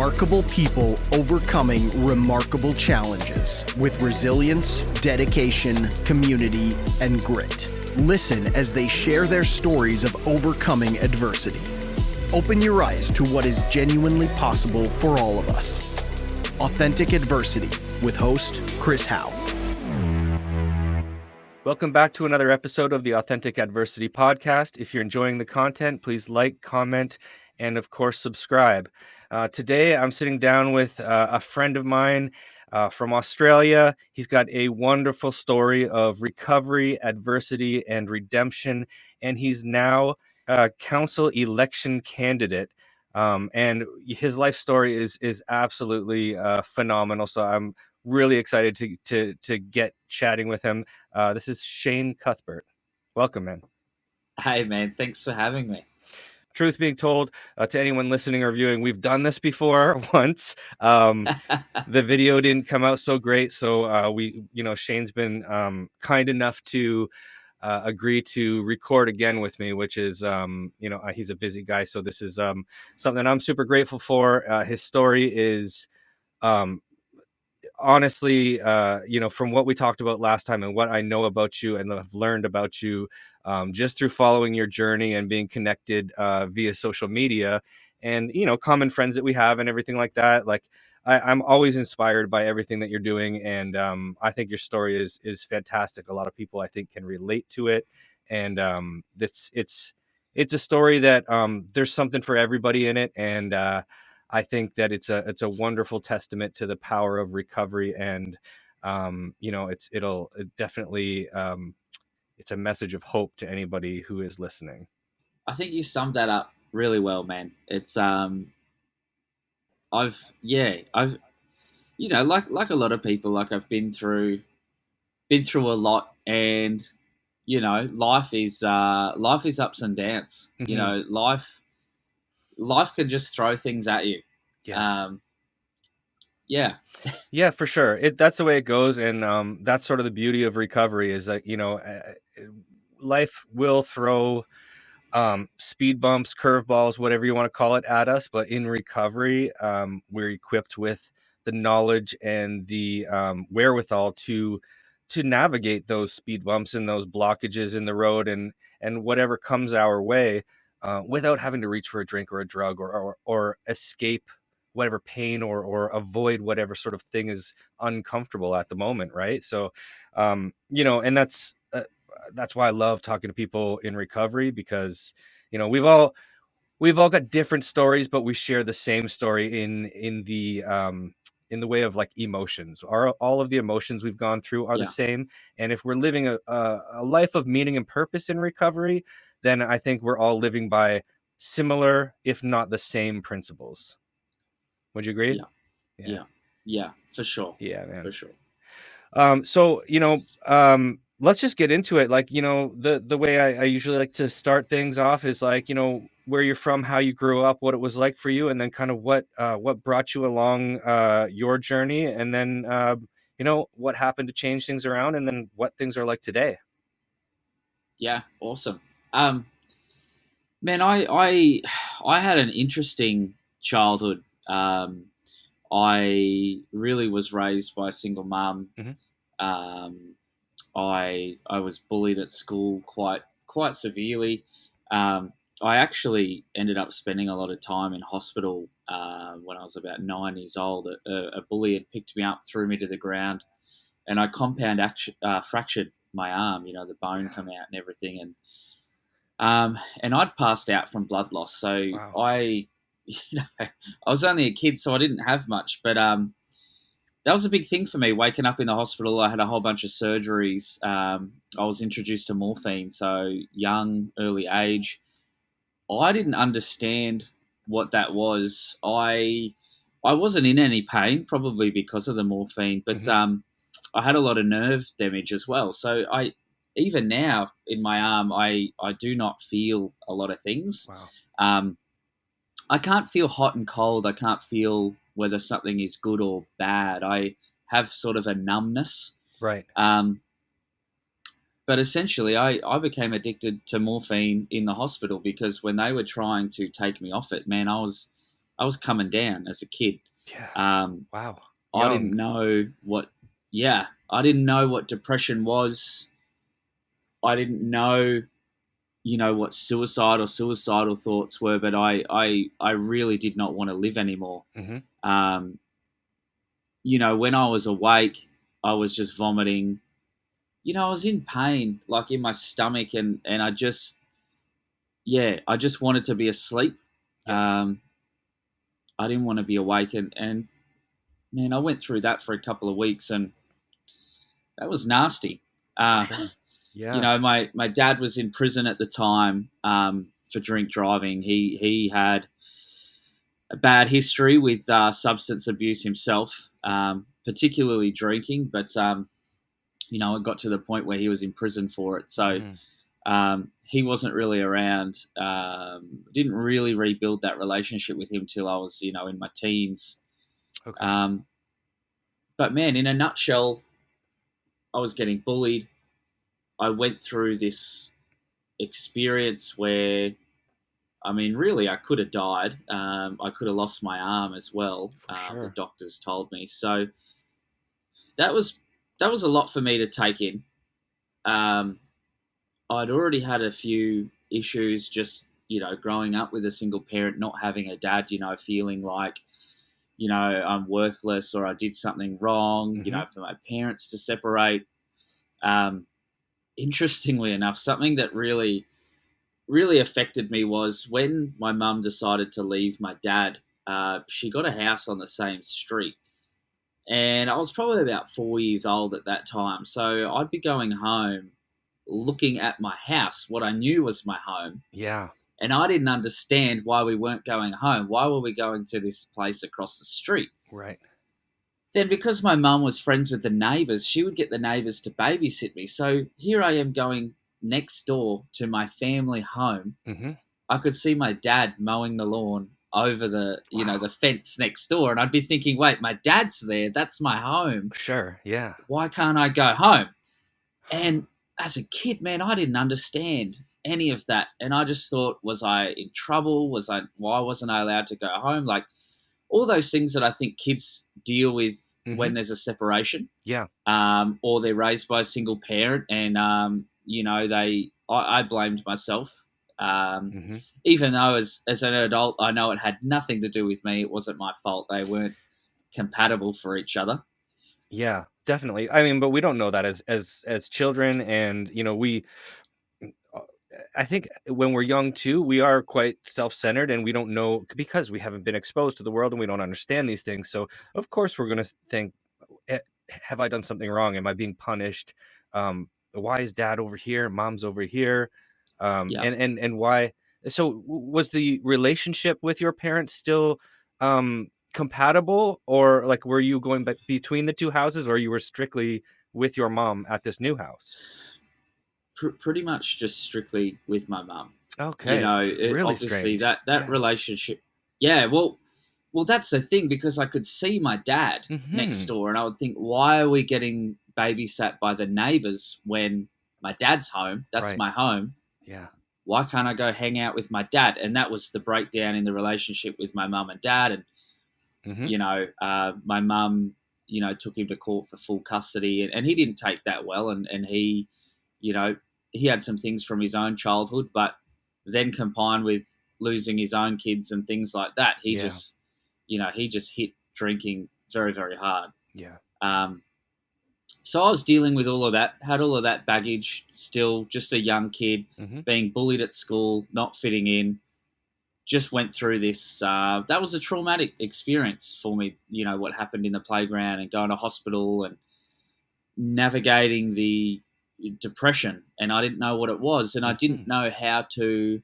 Remarkable people overcoming remarkable challenges with resilience, dedication, community, and grit. Listen as they share their stories of overcoming adversity. Open your eyes to what is genuinely possible for all of us. Authentic Adversity with host Chris Howe. Welcome back to another episode of the Authentic Adversity podcast. If you're enjoying the content, please like, comment, and of course, subscribe. Today, I'm sitting down with a friend of mine from Australia. He's got a wonderful story of recovery, adversity, and redemption, and he's now a council election candidate. And his life story is absolutely phenomenal. So I'm really excited to get chatting with him. This is Shane Cuthbert. Welcome, man. Hey, man. Thanks for having me. Truth being told, to anyone listening or viewing, we've done this before once. The video didn't come out so great, so Shane's been kind enough to agree to record again with me, which is, he's a busy guy, so this is something I'm super grateful for. His story is honestly, from what we talked about last time and what I know about you and have learned about you just through following your journey and being connected via social media and, common friends that we have and everything like that. Like I'm always inspired by everything that you're doing. And I think your story is fantastic. A lot of people I think can relate to it. And it's a story that there's something for everybody in it. And I think that it's a wonderful testament to the power of recovery, and it'll definitely it's a message of hope to anybody who is listening. I think you summed that up really well, man. It's I've like a lot of people, like I've been through a lot, and life is ups and downs. Mm-hmm. Life can just throw things at you. Yeah, for sure. That's the way it goes, and that's sort of the beauty of recovery is that life will throw speed bumps, curveballs, whatever you want to call it, at us. But in recovery, we're equipped with the knowledge and the wherewithal to navigate those speed bumps and those blockages in the road and whatever comes our way without having to reach for a drink or a drug or escape whatever pain or avoid whatever sort of thing is uncomfortable at the moment, right? So, and that's why I love talking to people in recovery, because we've all got different stories, but we share the same story in the way of like emotions. All of the emotions we've gone through are the same, and if we're living a life of meaning and purpose in recovery, then I think we're all living by similar, if not the same, principles. Would you agree? Yeah, for sure. Yeah, man, for sure. So let's just get into it. Like, the way I usually like to start things off is like, where you're from, how you grew up, what it was like for you, and then kind of what brought you along your journey, and then what happened to change things around, and then what things are like today. Yeah, awesome. Man, I had an interesting childhood. I really was raised by a single mum. Mm-hmm. I was bullied at school quite severely. I actually ended up spending a lot of time in hospital when I was about 9 years old. A bully had picked me up, threw me to the ground, and I fractured my arm. The bone come out and everything, and I'd passed out from blood loss. So Wow. I was only a kid, so I didn't have much, but that was a big thing for me, waking up in the hospital. I had a whole bunch of surgeries. I was introduced to morphine, so young, early age. I didn't understand what that was. I wasn't in any pain, probably because of the morphine, but I had a lot of nerve damage as well. So even now in my arm, I do not feel a lot of things. Wow. I can't feel hot and cold. I can't feel whether something is good or bad. I have sort of a numbness. Right. But essentially, I became addicted to morphine in the hospital because when they were trying to take me off it, man, I was I was coming down as a kid. Yeah. Um, Wow. I didn't know what. Yeah, I didn't know what depression was. I didn't know, what suicide or suicidal thoughts were. But I really did not want to live anymore. Mm-hmm. When I was awake, I was just vomiting. I was in pain, like in my stomach, and I just wanted to be asleep. Yeah. I didn't want to be awake, and man, I went through that for a couple of weeks, and that was nasty. For Uh, sure. Yeah. my dad was in prison at the time for drink driving. He had a bad history with substance abuse himself, particularly drinking, but it got to the point where he was in prison for it. So Mm-hmm. he wasn't really around. Didn't really rebuild that relationship with him till I was, in my teens. Okay. But man, in a nutshell, I was getting bullied. I went through this experience where, I mean, really, I could have died. I could have lost my arm as well. For The sure. doctors told me. So that was a lot for me to take in. Um, I'd already had a few issues just, growing up with a single parent, not having a dad, feeling like, I'm worthless or I did something wrong, Mm-hmm. for my parents to separate. Um, Interestingly enough, something that really, really affected me was when my mum decided to leave my dad. She got a house on the same street. And I was probably about 4 years old at that time. So I'd be going home looking at my house, what I knew was my home. Yeah. And I didn't understand why we weren't going home. Why were we going to this place across the street? Right. Then, because my mum was friends with the neighbours, she would get the neighbours to babysit me. So here I am going next door to my family home. Mm-hmm. I could see my dad mowing the lawn over the, Wow. the fence next door. And I'd be thinking, wait, my dad's there. That's my home. Sure. Yeah. Why can't I go home? And as a kid, man, I didn't understand any of that. And I just thought, was I in trouble? Why wasn't I allowed to go home? Like all those things that I think kids deal with Mm-hmm. when there's a separation, Yeah. or they're raised by a single parent. And, I blamed myself. Mm-hmm. Even though as an adult, I know it had nothing to do with me. It wasn't my fault. They weren't compatible for each other. Yeah. Definitely. I mean, but we don't know that as children, and uh, I think when we're young too, we are quite self-centered, and we don't know because we haven't been exposed to the world and we don't understand these things. So of course we're going to think, "Eh, have I done something wrong? Am I being punished? Why is dad over here? Mom's over here? Yeah. And why?" So was the relationship with your parents still compatible, or like were you going back between the two houses, or you were strictly with your mom at this new house? Pretty much just strictly with my mum. Okay, it's really Obviously strange. that Yeah. relationship. Yeah, well, that's the thing, because I could see my dad next Hmm. door, and I would think, why are we getting babysat by the neighbours when my dad's home? That's Right. my home. Yeah. Why can't I go hang out with my dad? And that was the breakdown in the relationship with my mum and dad. And Hmm. my mum, took him to court for full custody, and he didn't take that well, and he, you know, he had some things from his own childhood, but then combined with losing his own kids and things like that, Yeah. he just hit drinking very, very hard. Yeah. Um, so I was dealing with all of that, had all of that baggage, still just a young kid, Hmm. being bullied at school, not fitting in. Just went through this. That was a traumatic experience for me. What happened in the playground and going to hospital and navigating the depression, and I didn't know what it was, and I Hmm. didn't know how to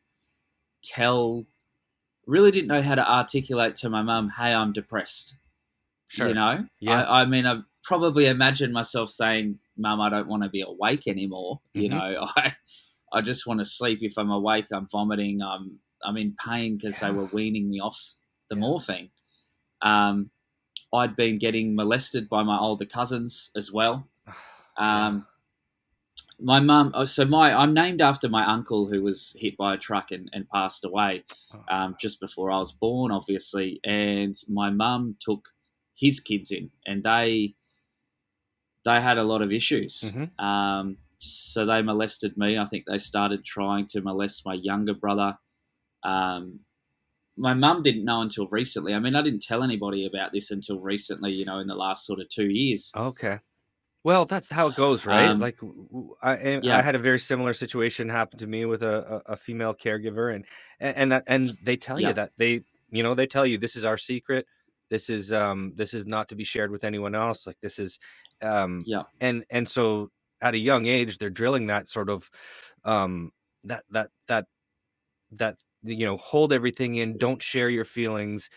tell. Really didn't know how to articulate to my mum, "Hey, I'm depressed." Sure. Yeah. I mean, I probably imagined myself saying, "Mum, I don't want to be awake anymore." Hmm. I just want to sleep. If I'm awake, I'm vomiting. I'm in pain because they Yeah. were weaning me off the Yeah. morphine. Um, I'd been getting molested by my older cousins as well. Yeah. Um, My mum. I'm named after my uncle who was hit by a truck and passed away just before I was born, obviously. And my mum took his kids in, and they had a lot of issues. Mm-hmm. So they molested me. I think they started trying to molest my younger brother. Um, my mum didn't know until recently. I mean, I didn't tell anybody about this until recently, in the last sort of 2 years. Okay. Well, that's how it goes, right? Um, Like I yeah, had a very similar situation happen to me with a female caregiver, and they tell you yeah, that they tell you this is our secret. This is not to be shared with anyone else. Like this is yeah, and so at a young age they're drilling that sort of um that hold everything in, don't share your feelings,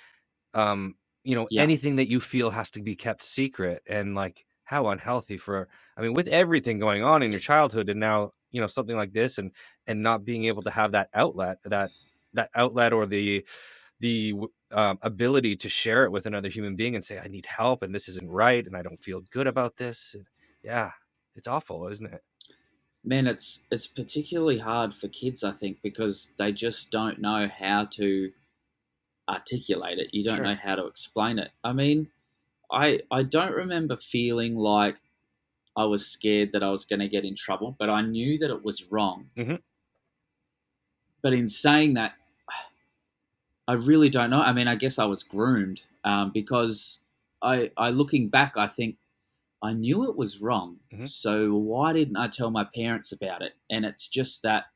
yeah, anything that you feel has to be kept secret. And like how unhealthy for, I mean, with everything going on in your childhood and now, something like this, and not being able to have that outlet or the ability to share it with another human being and say, I need help and this isn't right and I don't feel good about this. Yeah, it's awful, isn't it? man, it's particularly hard for kids, I think, because they just don't know how to articulate it. You don't know Sure. how to explain it. I mean, I don't remember feeling like I was scared that I was going to get in trouble, but I knew that it was wrong. Hmm. But in saying that, I really don't know. I mean, I guess I was groomed because I looking back, I think I knew it was wrong. Hmm. So why didn't I tell my parents about it? And it's just that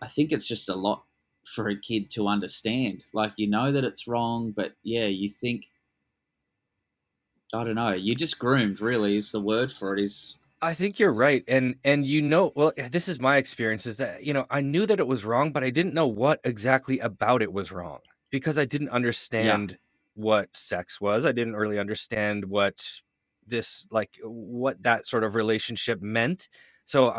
I think it's just a lot for a kid to understand. Like, you know that it's wrong, but yeah, you think, I don't know, you're just groomed, really, is the word for it. Is I think you're right. And well, this is my experience is that, I knew that it was wrong, but I didn't know what exactly about it was wrong because I didn't Yeah, understand what sex was. I didn't really understand what that sort of relationship meant. So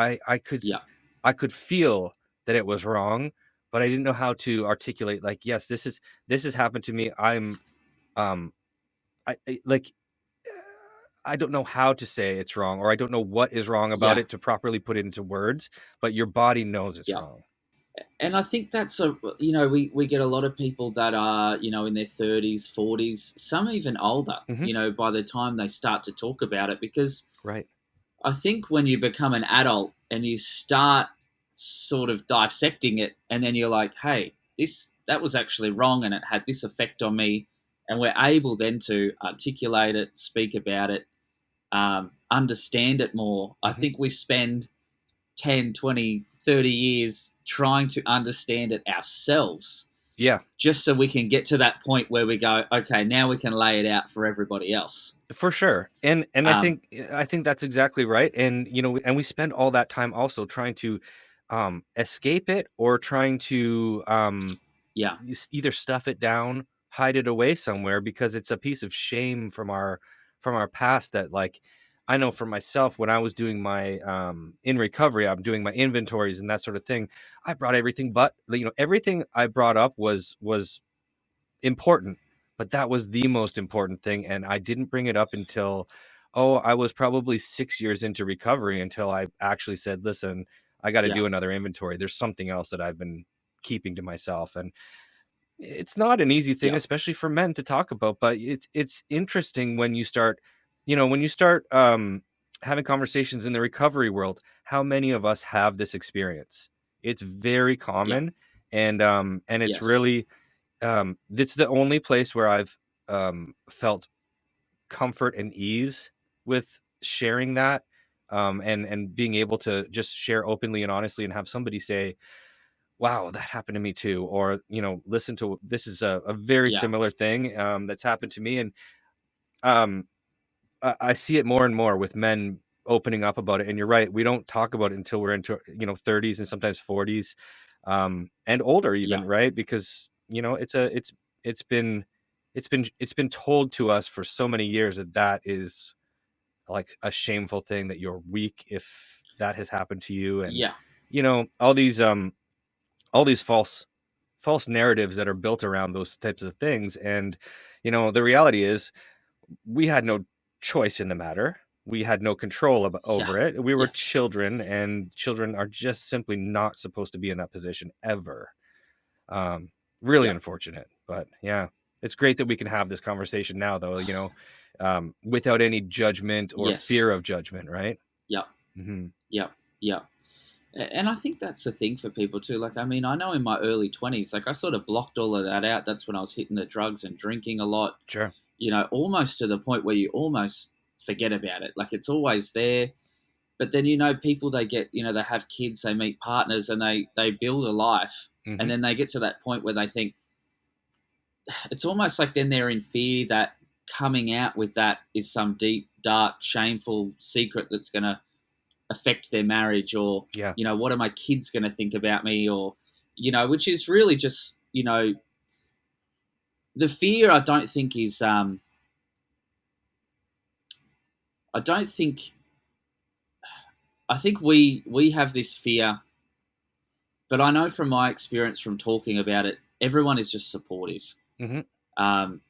yeah, I could feel that it was wrong, but I didn't know how to articulate like, yes, this has happened to me. Um like I don't know how to say it's wrong, or I don't know what is wrong about yeah, it to properly put it into words, but your body knows it's yeah. wrong. And I think that's we get a lot of people that are, in their 30s, 40s, some even older, Mhm. by the time they start to talk about it. Because Right. I think when you become an adult and you start sort of dissecting it, and then you're like, hey, that was actually wrong and it had this effect on me. And we're able then to articulate it, speak about it, understand it more. I Mhm. think we spend 10, 20, 30 years trying to understand it ourselves Yeah, just so we can get to that point where we go, okay, now we can lay it out for everybody else. for sure. And Um, I think that's exactly right. And and we spend all that time also trying to escape it or trying to yeah, either stuff it down, hide it away somewhere because it's a piece of shame from our past that like I know for myself when I was doing my in recovery, I'm doing my inventories and that sort of thing. I brought everything but everything I brought up was important, but that was the most important thing and I didn't bring it up until I was probably 6 years into recovery until I actually said, "Listen, I got to yeah, do another inventory. There's something else that I've been keeping to myself." And it's not an easy thing, yeah, especially for men to talk about, but it's interesting when you start having conversations in the recovery world, how many of us have this experience. It's very yeah, common, and it's yes, really it's the only place where I've felt comfort and ease with sharing that, and being able to just share openly and honestly and have somebody say, wow, that happened to me too. Or, listen to this is a very yeah, similar thing that's happened to me. And um, I see it more and more with men opening up about it. And you're right, we don't talk about it until we're into, 30s and sometimes 40s, and older yeah, even, right? Because, it's been it's been told to us for so many years that that is like a shameful thing, that you're weak if that has happened to you. And, yeah, all these false narratives that are built around those types of things. And the reality is we had no choice in the matter. we had no control Yeah. over it. We were Yeah. children, and children are just simply not supposed to be in that position ever. Um, really Yeah. unfortunate, but yeah, it's great that we can have this conversation now, though, without any judgment or Yes. fear of judgment, right? Yeah. Hmm. Yeah. Yeah. And I think that's the thing for people too. Like, I mean, I know in my early 20s, like I sort of blocked all of that out. That's when I was hitting the drugs and drinking a lot, Sure. almost to the point where you almost forget about it. Like it's always there. But then, people they get, they have kids, they meet partners and they build a life. And Hmm. then they get to that point where they think it's almost like then they're in fear that coming out with that is some deep, dark, shameful secret that's going to affect their marriage or Yeah. what are my kids going to think about me or which is really just the fear. I don't think is I don't think I think we have this fear, but I know from my experience from talking about it, everyone is just supportive. Hmm.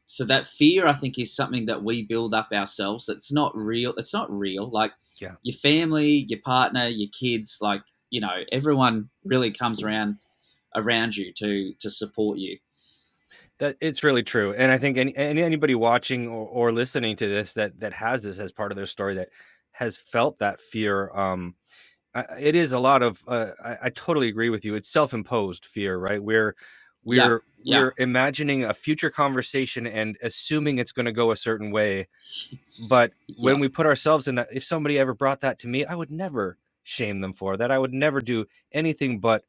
So that fear, I think, is something that we build up ourselves. It's not real. It's not real. Like Yeah. your family, your partner, your kids, like everyone really comes around you to support you. That it's really true, and I think anybody watching or listening to this that has this as part of their story that has felt that fear. It is a lot of. I totally agree with you. It's self-imposed fear, right? We're Yeah, we're yeah, we're imagining a future conversation and assuming it's going to go a certain way. But yeah, when we put ourselves in that, if somebody ever brought that to me, I would never shame them for that. I would never do anything but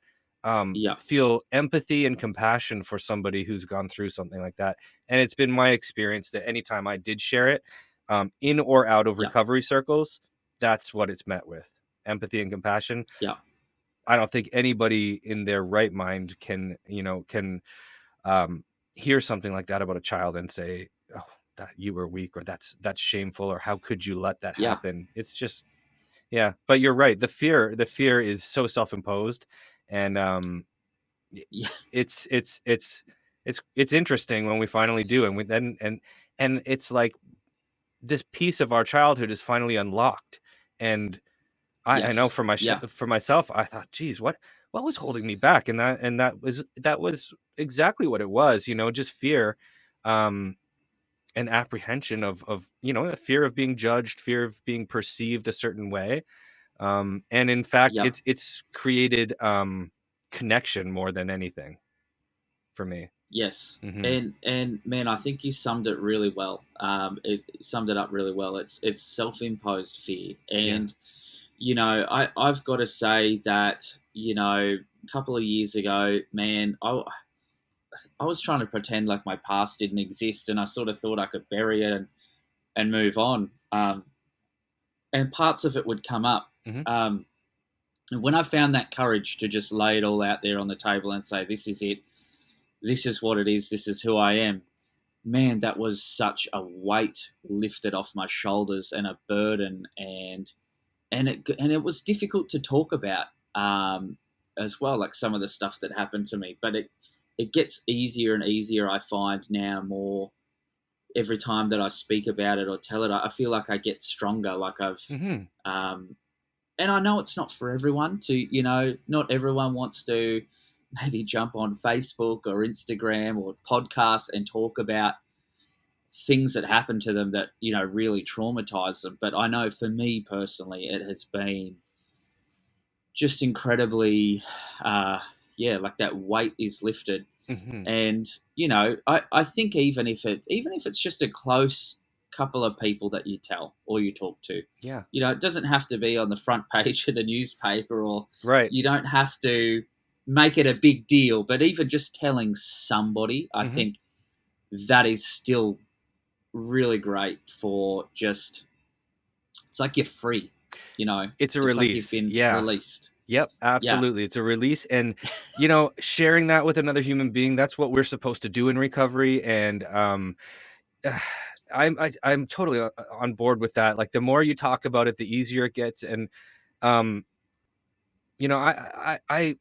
yeah, feel empathy and compassion for somebody who's gone through something like that. And it's been my experience that anytime I did share it, in or out of yeah, recovery circles, that's what it's met with: empathy and compassion. yeah, I don't think anybody in their right mind can um, hear something like that about a child and say, "Oh, that you were weak," or "That's shameful," or "How could you let that yeah, happen?" It's just, yeah. But you're right. The fear is so self-imposed, and y- yeah, it's interesting when we finally do, and we then and it's like this piece of our childhood is finally unlocked, and I know yes, for yeah, for myself, I thought, "Geez, what was holding me back?" And that was exactly what it was, just fear, um, and apprehension of a fear of being judged, fear of being perceived a certain way, and in fact, yeah. it's created connection more than anything for me. Yes, Hmm. and man, I think you summed it really well. It summed it up really well. It's self-imposed fear, Yeah. and I've got to say that a couple of years ago, man, I was trying to pretend like my past didn't exist, and I sort of thought I could bury it and move on. And parts of it would come up. Hmm. Um, and when I found that courage to just lay it all out there on the table and say, "This is it. This is what it is. This is who I am." Man, that was such a weight lifted off my shoulders and a burden, and it was difficult to talk about as well, like some of the stuff that happened to me. But it gets easier and easier. I find now more every time that I speak about it or tell it, I feel like I get stronger. Like Hmm. um, and I know it's not for everyone to, not everyone wants to maybe jump on Facebook or Instagram or podcasts and talk about things that happen to them that really traumatize them. But I know for me personally, it has been just incredibly, uh, yeah, like that weight is lifted. Hmm. And I think even if it's just a close couple of people that you tell or you talk to, Yeah. it doesn't have to be on the front page of the newspaper, or Right. you don't have to make it a big deal. But even just telling somebody, I Hmm. think that is still really great for just, it's like you're free, It's a it's like you've release. been Yeah. released. Yep, Yeah. absolutely. It's a release, and sharing that with another human being, that's what we're supposed to do in recovery. And I'm totally on board with that. Like the more you talk about it, the easier it gets. And um you know,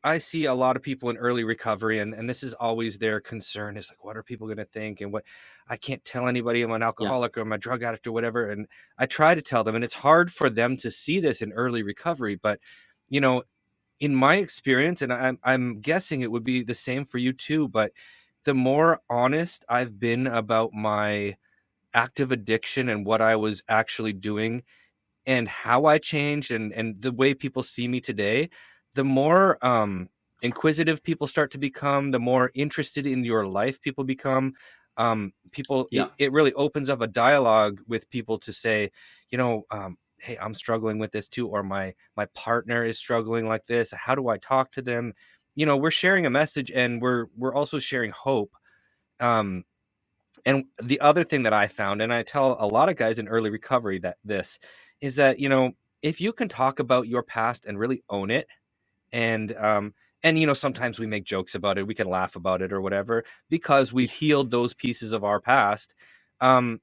I see a lot of people in early recovery, and this is always their concern. Is like, what are people going to think? And what, I can't tell anybody I'm an Yeah, alcoholic or I'm a drug addict or whatever. And I try to tell them, and it's hard for them to see this in early recovery. But, you know, in my experience, and I'm guessing it would be the same for you too, but the more honest I've been about my active addiction and what I was actually doing and how I changed and the way people see me today, the more inquisitive people start to become, the more interested in your life people become. People, yeah, it really opens up a dialogue with people to say, you know, hey, I'm struggling with this too, or my partner is struggling like this. How do I talk to them? You know, we're sharing a message, and we're also sharing hope. Um, and the other thing that I found, and I tell a lot of guys in early recovery that this is that, you know, if you can talk about your past and really own it, and you know, sometimes we make jokes about it, we can laugh about it or whatever, because we've yeah, healed those pieces of our past. Um,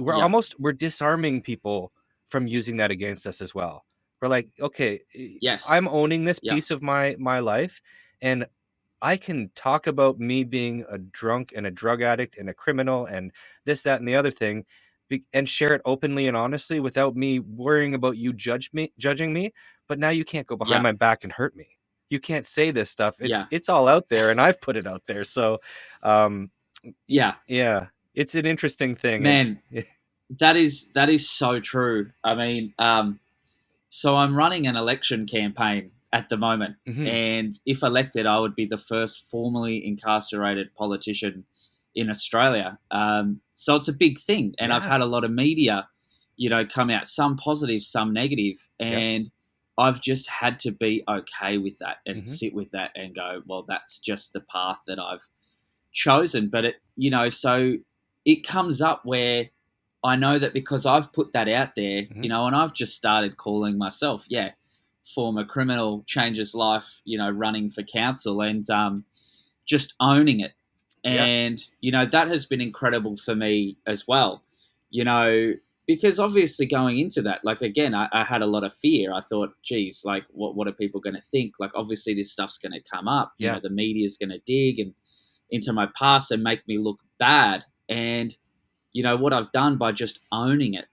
yeah, we're disarming people from using that against us as well. We're like, okay, yes, I'm owning this yeah, piece of my life, and I can talk about me being a drunk and a drug addict and a criminal and this, that, and the other thing, and share it openly and honestly without me worrying about you judging me. But now you can't go behind yeah, my back and hurt me. You can't say this stuff. yeah, It's all out there, and I've put it out there. So, um, yeah. yeah, it's an interesting thing, and Man, that is so true. I mean, so I'm running an election campaign at the moment, mhm, and if elected, I would be the first formerly incarcerated politician in Australia. So it's a big thing, and I've yeah, had a lot of media, come out, some positive, some negative, yep, and I've just had to be okay with that and hmm, sit with that and go, well, that's just the path that I've chosen. But so it comes up where I know that because I've put that out there, hmm, and I've just started calling myself, former criminal, changes life, running for council, and just owning it. yeah, And, that has been incredible for me as well, you know, because obviously going into that, like, again, I had a lot of fear. I thought, geez, like, what are people going to think? Like, obviously, this stuff's going to come up, yeah, the media's going to dig and into my past and make me look bad. And, what I've done by just owning it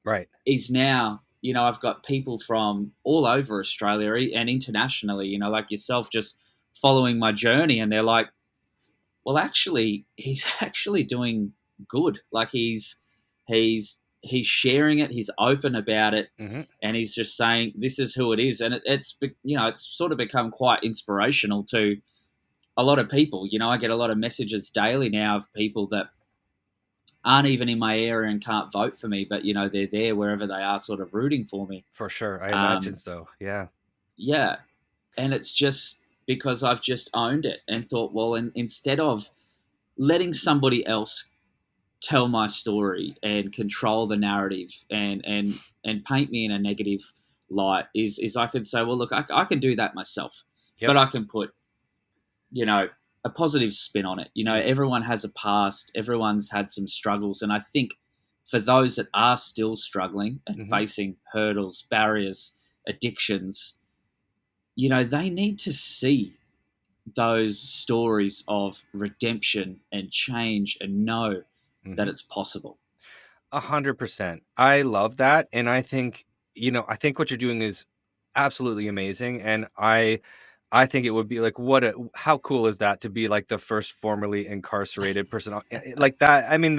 right, is now, I've got people from all over Australia and internationally, like yourself, just following my journey. And they're like, well, actually, he's actually doing good. Like he's sharing it. He's open about it. hmm, And he's just saying, this is who it is. And it's sort of become quite inspirational to a lot of people. I get a lot of messages daily now of people that aren't even in my area and can't vote for me, but they're there wherever they are, sort of rooting for me. for sure. I imagine Um, so. Yeah, yeah, and it's just because I've just owned it and thought, well, instead of letting somebody else tell my story and control the narrative and paint me in a negative light, is I can say, well, look, I can do that myself, yep, but I can put a positive spin on it. mm, Everyone has a past, everyone's had some struggles. And I think for those that are still struggling and hmm, facing hurdles, barriers, addictions, they need to see those stories of redemption and change and know that hmm. it's possible. 100%. I love that, and I think, you know, I think what you're doing is absolutely amazing, and I think it would be like, what a how cool is that to be like the first formerly incarcerated person like that. I mean,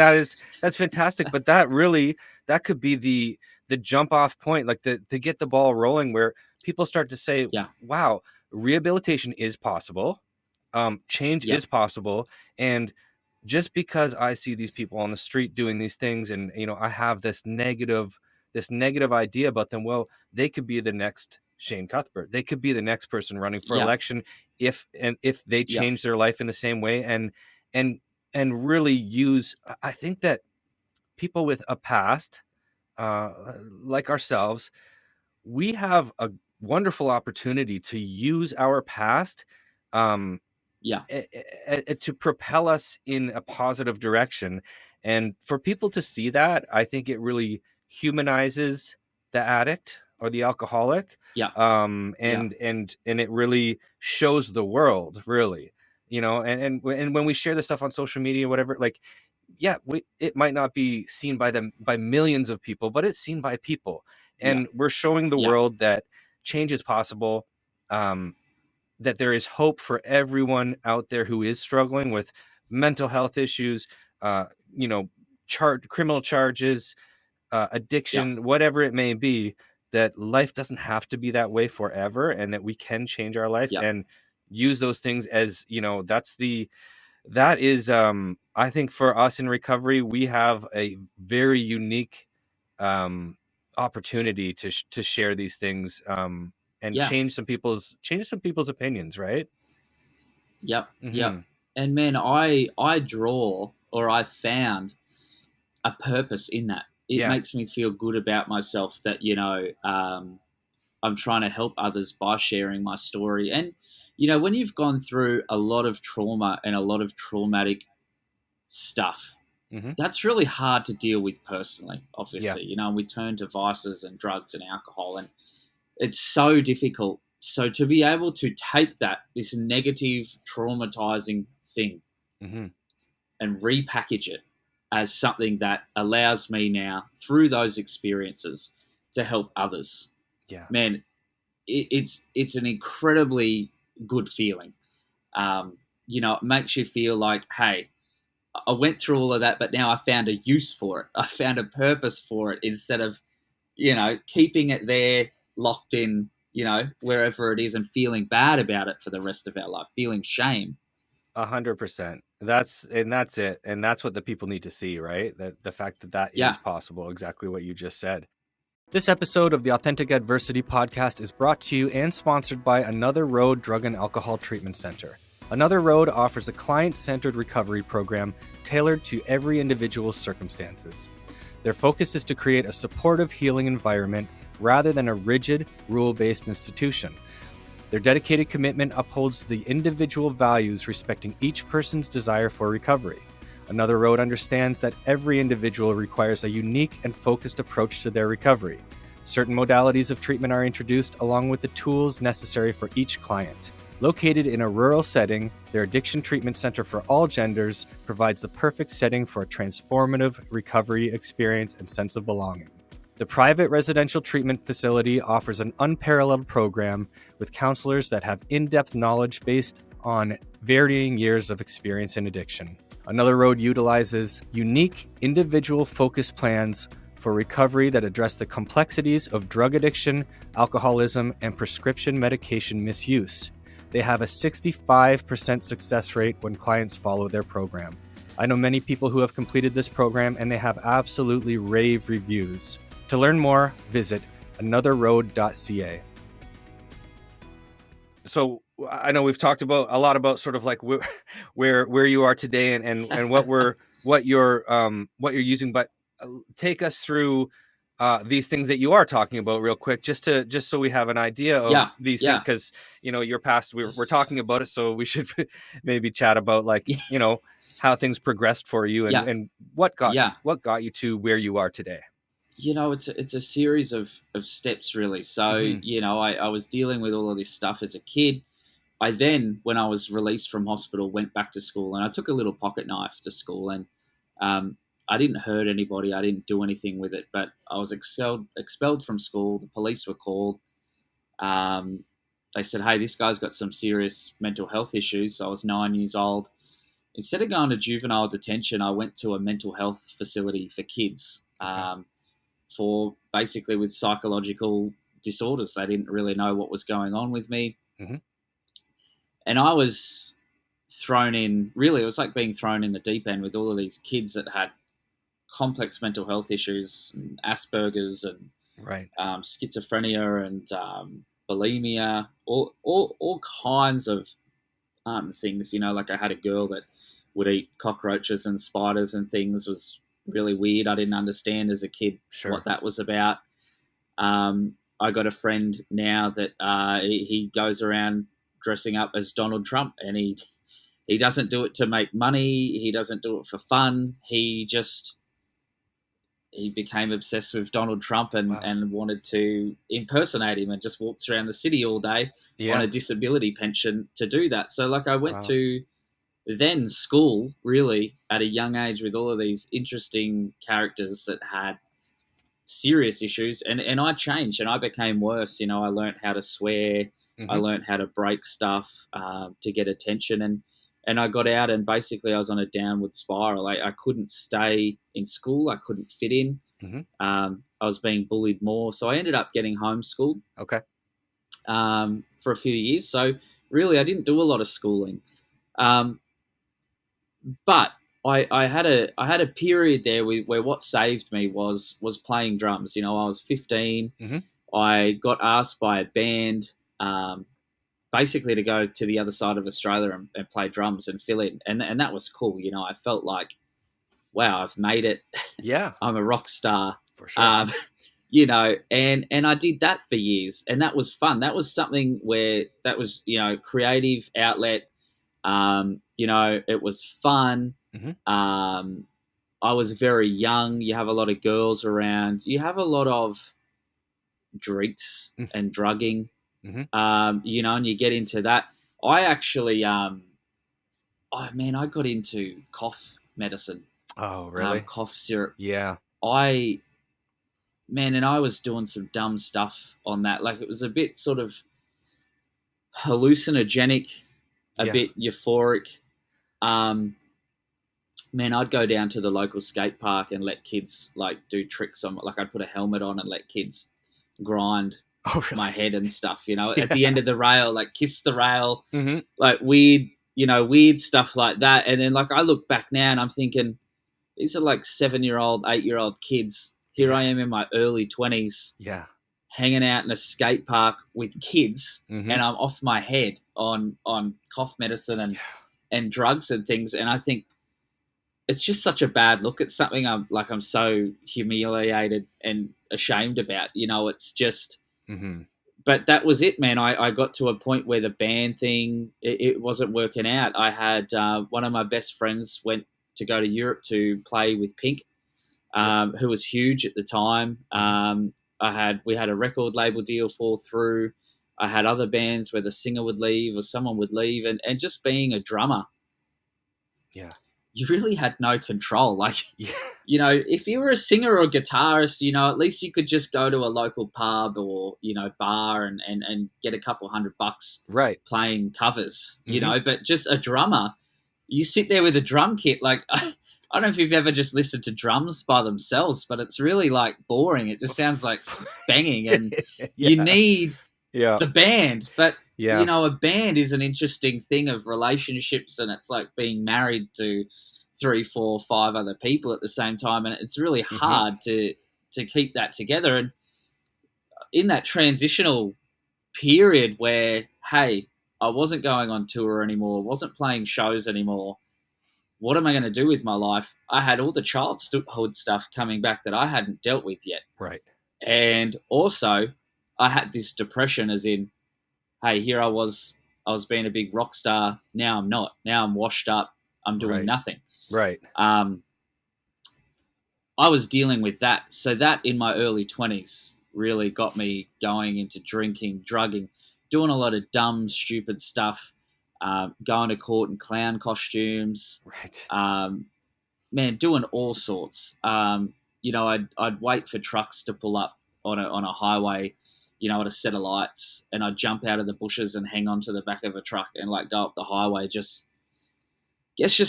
that's fantastic, but that really, that could be the jump off point, like the to get the ball rolling where people start to say, Yeah, wow, rehabilitation is possible. Change yeah, is possible, and just because I see these people on the street doing these things, and you know, I have this negative idea about them, well, they could be the next Shane Cuthbert. They could be the next person running for yeah, election if they yeah, change their life in the same way, and and really use, I think that people with a past, uh like ourselves, we have a wonderful opportunity to use our past, um yeah, to propel us in a positive direction. And for people to see that, I think it really humanizes the addict or the alcoholic. Yeah. And it really shows the world, really, and when we share this stuff on social media, whatever, like, yeah, it might not be seen by millions of people, but it's seen by people, Yeah. and we're showing the Yeah. world that change is possible, that there is hope for everyone out there who is struggling with mental health issues, uh, you know, criminal charges, Yeah. addiction, whatever it may be, that life doesn't have to be that way forever, and that we can change our life Yeah. and use those things as, that is, I think for us in recovery, we have a very unique um, opportunity to share these things, and Yeah. change some people's opinions, right? Yep. Yep. Hmm. And man, I draw, or I found a purpose in that. It Yeah. makes me feel good about myself that, I'm trying to help others by sharing my story. And, when you've gone through a lot of trauma and a lot of traumatic stuff, Hmm. that's really hard to deal with personally, Yeah. obviously, and we turn to vices and drugs and alcohol, and it's so difficult. So to be able to take this negative, traumatizing thing, Hmm. and repackage it as something that allows me now, through those experiences, to help others, Yeah. man, it's an incredibly good feeling. It makes you feel like, hey, I went through all of that, but now I found a use for it. I found a purpose for it, instead of, keeping it there locked in, wherever it is, and feeling bad about it for the rest of our life, feeling shame. 100%. That's it. And that's what the people need to see, right? That the fact that is Yeah. possible, exactly what you just said. This episode of the Authentic Adversity podcast is brought to you and sponsored by Another Road Drug and Alcohol Treatment Center. Another Road offers a client-centered recovery program tailored to every individual's circumstances. Their focus is to create a supportive, healing environment rather than a rigid, rule-based institution. Their dedicated commitment upholds the individual values, respecting each person's desire for recovery. Another Road understands that every individual requires a unique and focused approach to their recovery. Certain modalities of treatment are introduced along with the tools necessary for each client. Located in a rural setting, their addiction treatment center for all genders provides the perfect setting for a transformative recovery experience and sense of belonging. The private residential treatment facility offers an unparalleled program with counselors that have in-depth knowledge based on varying years of experience in addiction. Another Road utilizes unique, individual-focused plans for recovery that address the complexities of drug addiction, alcoholism, and prescription medication misuse. They have a 65% success rate when clients follow their program. I know many people who have completed this program, and they have absolutely rave reviews. To learn more, visit anotherroad.ca. So I know we've talked about a lot about sort of like where you are today, and what you're using, but take us through these things that you are talking about real quick, just so we have an idea of Yeah. these things, Yeah. because your past, we're talking about it, so we should maybe chat about, like, Yeah. how things progressed for you, Yeah. and what Yeah. got you to where you are today. It's a series of steps, really. So, Mm-hmm. I was dealing with all of this stuff as a kid. I then, when I was released from hospital, went back to school, and I took a little pocket knife to school, and I didn't hurt anybody. I didn't do anything with it, but I was expelled from school. The police were called. Um, they said, "Hey, this guy's got some serious mental health issues." So I was 9 years old. Instead of going to juvenile detention, I went to a mental health facility for kids. Okay. For basically with psychological disorders. They didn't really know what was going on with me. Mm-hmm. And I was thrown in, really, it was like being thrown in the deep end with all of these kids that had complex mental health issues, and Asperger's, and Right. schizophrenia, and bulimia, all kinds of things. Like I had a girl that would eat cockroaches and spiders and things. Was really weird. I didn't understand as a kid Sure. what that was about. I got a friend now that he goes around dressing up as Donald Trump, and he doesn't do it to make money. He doesn't do it for fun. he became obsessed with Donald Trump and, Wow. and wanted to impersonate him and just walks around the city all day on a disability pension to do that. So like I went to then school really at a young age with all of these interesting characters that had serious issues, and I changed and I became worse. You know, I learned how to swear, I learned how to break stuff to get attention, and I got out and basically I was on a downward spiral. I couldn't stay in school, I couldn't fit in. I was being bullied more, so I ended up getting homeschooled. Okay. For a few years. So really, I didn't do a lot of schooling, but I had a period there where what saved me was playing drums. You know, I was 15. I got asked by a band basically to go to the other side of Australia and play drums and fill in, and that was cool. You know, I felt like, wow, I've made it. Yeah, I'm a rock star for sure. You know, and I did that for years, and that was fun. That was something where that was, you know, creative outlet. You know, it was fun. I was very young. You have a lot of girls around. You have a lot of drinks and drugging. You know, and you get into that. I actually, oh man, I got into cough medicine. Oh, really? Cough syrup. Yeah. And I was doing some dumb stuff on that. Like it was a bit sort of hallucinogenic, a bit euphoric. Man, I'd go down to the local skate park and let kids like do tricks on. Like I'd put a helmet on and let kids grind my head and stuff. You know, at the end of the rail, like kiss the rail, like weird stuff like that. And then like I look back now and I'm thinking, these are like 7-year-old, 8-year-old kids. Here I am in my early 20s, hanging out in a skate park with kids, and I'm off my head on cough medicine and drugs and things. And I think it's just such a bad look. It's something I'm so humiliated and ashamed about. You know, it's just. But that was it, man. I got to a point where the band thing it wasn't working out. I had one of my best friends went to go to Europe to play with Pink. Who was huge at the time. We had a record label deal fall through. I had other bands where the singer would leave or someone would leave, and just being a drummer, you really had no control. Like, you know, if you were a singer or a guitarist, you know, at least you could just go to a local pub or, you know, bar and get a couple $100 playing covers, you know, but just a drummer, you sit there with a drum kit, like I don't know if you've ever just listened to drums by themselves, but it's really like boring. It just sounds like banging, and you need the band. But you know, a band is an interesting thing of relationships, and it's like being married to 3, 4, 5 other people at the same time, and it's really hard to keep that together. And in that transitional period where, hey, I wasn't going on tour anymore, wasn't playing shows anymore. What am I going to do with my life? I had all the childhood stuff coming back that I hadn't dealt with yet. Right. And also, I had this depression as in, hey, here I was being a big rock star. Now I'm not. Now I'm washed up. I'm doing nothing. Right. I was dealing with that. So that in my early 20s really got me going into drinking, drugging, doing a lot of dumb, stupid stuff. Going to court in clown costumes, man, doing all sorts. You know, I'd wait for trucks to pull up on a highway, you know, at a set of lights, and I'd jump out of the bushes and hang onto the back of a truck and like go up the highway, just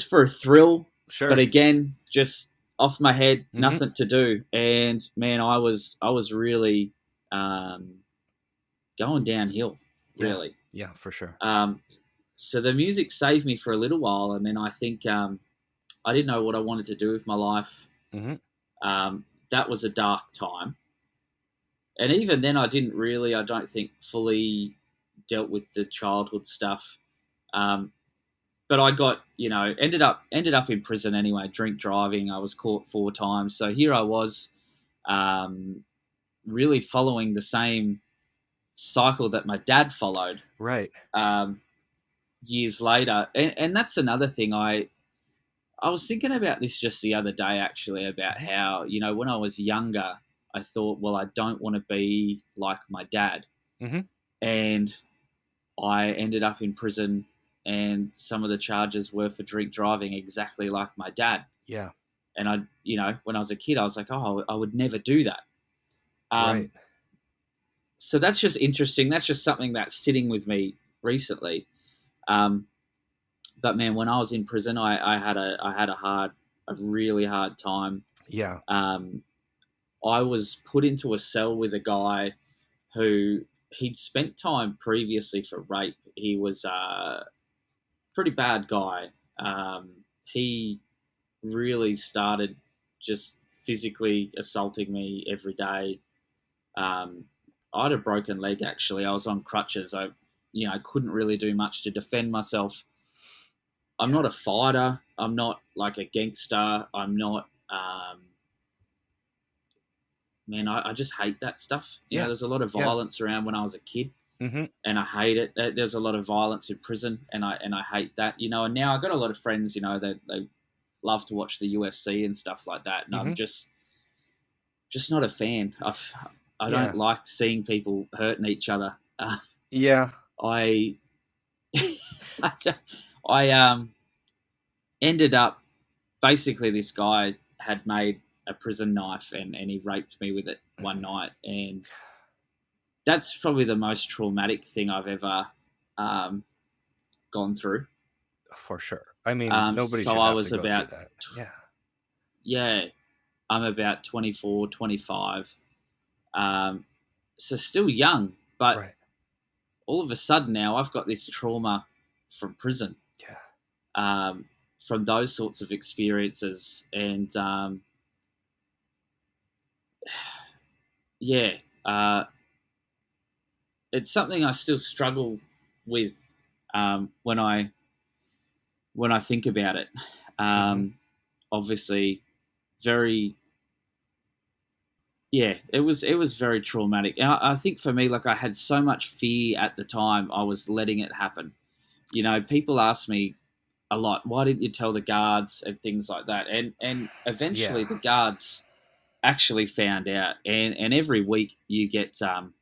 for a thrill. Sure. But again, just off my head, nothing to do. And man, I was really going downhill, really. Yeah, for sure. So the music saved me for a little while, and then I think I didn't know what I wanted to do with my life. That was a dark time. And even then I didn't really, I don't think, fully dealt with the childhood stuff. But I got, you know, ended up in prison anyway, drink driving. I was caught 4 times. So here I was really following the same cycle that my dad followed. Right. Years later. And that's another thing I was thinking about this just the other day, actually, about how, when I was younger, I thought, well, I don't want to be like my dad. Mm-hmm. And I ended up in prison, and some of the charges were for drink driving, exactly like my dad. Yeah. And when I was a kid, I was like, oh, I would never do that. Right. So that's just interesting. That's just something that's sitting with me recently. But man, when I was in prison, I had a really hard time. Yeah. I was put into a cell with a guy who he'd spent time previously for rape. He was a pretty bad guy. He really started just physically assaulting me every day. I had a broken leg, actually. I was on crutches. I couldn't really do much to defend myself. I'm not a fighter. I'm not like a gangster. I'm not. Man, I just hate that stuff. There's a lot of violence around when I was a kid, Mm-hmm. and I hate it. There's a lot of violence in prison, and I hate that. And now I got a lot of friends. That they love to watch the UFC and stuff like that, and I'm just not a fan. I don't like seeing people hurting each other. Yeah. I ended up, basically, this guy had made a prison knife and he raped me with it one night, and that's probably the most traumatic thing I've ever gone through. For sure. I mean, nobody should have to go through that. Yeah. I'm about 24, 25. So still young, but all of a sudden now I've got this trauma from prison. Yeah. From those sorts of experiences, and it's something I still struggle with when I think about it. Obviously, very. Yeah, it was very traumatic. I think for me, like, I had so much fear at the time, I was letting it happen. People ask me a lot, why didn't you tell the guards and things like that? And eventually the guards actually found out. And every week you get an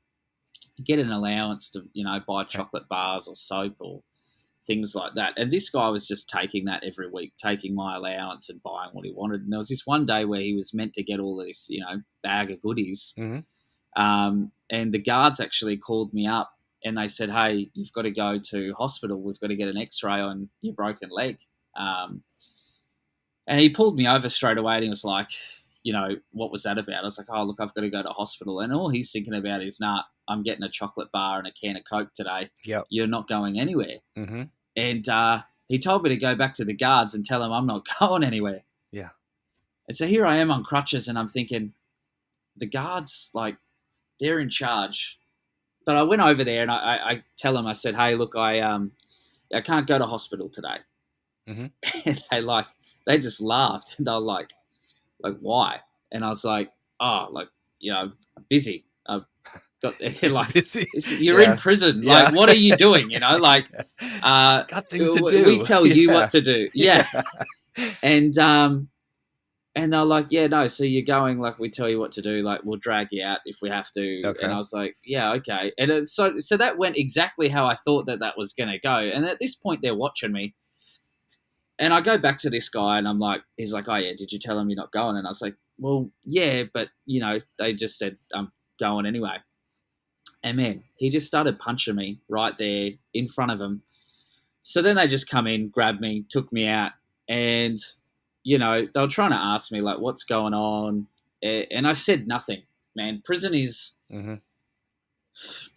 allowance to, buy chocolate bars or soap or things like that. And this guy was just taking that every week, taking my allowance and buying what he wanted. And there was this one day where he was meant to get all this, bag of goodies. And the guards actually called me up and they said, hey, you've got to go to hospital. We've got to get an x-ray on your broken leg. And he pulled me over straight away and he was like, what was that about? I was like, oh, look, I've got to go to hospital. And all he's thinking about is, nah, I'm getting a chocolate bar and a can of Coke today. Yep. You're not going anywhere. And he told me to go back to the guards and tell them I'm not going anywhere. Yeah. And so here I am on crutches and I'm thinking, the guards, like, they're in charge. But I went over there and I tell them, I said, hey, look, I can't go to hospital today. And they just laughed. And they were like, why? And I was like, oh, like, I'm busy. I've got, they're like, you're in prison. Like, what are you doing? Like, got things to do. We tell you what to do. Yeah. And they're like, yeah, no, so you're going, like, we tell you what to do, like, we'll drag you out if we have to. Okay. And I was like, yeah, okay. And so that went exactly how I thought that was going to go. And at this point, they're watching me. And I go back to this guy and I'm like, he's like, oh, yeah, did you tell him you're not going? And I was like, well, yeah, but, they just said I'm going anyway. And, man, he just started punching me right there in front of him. So then they just come in, grabbed me, took me out, and they were trying to ask me, like, what's going on? And I said nothing, man. Prison is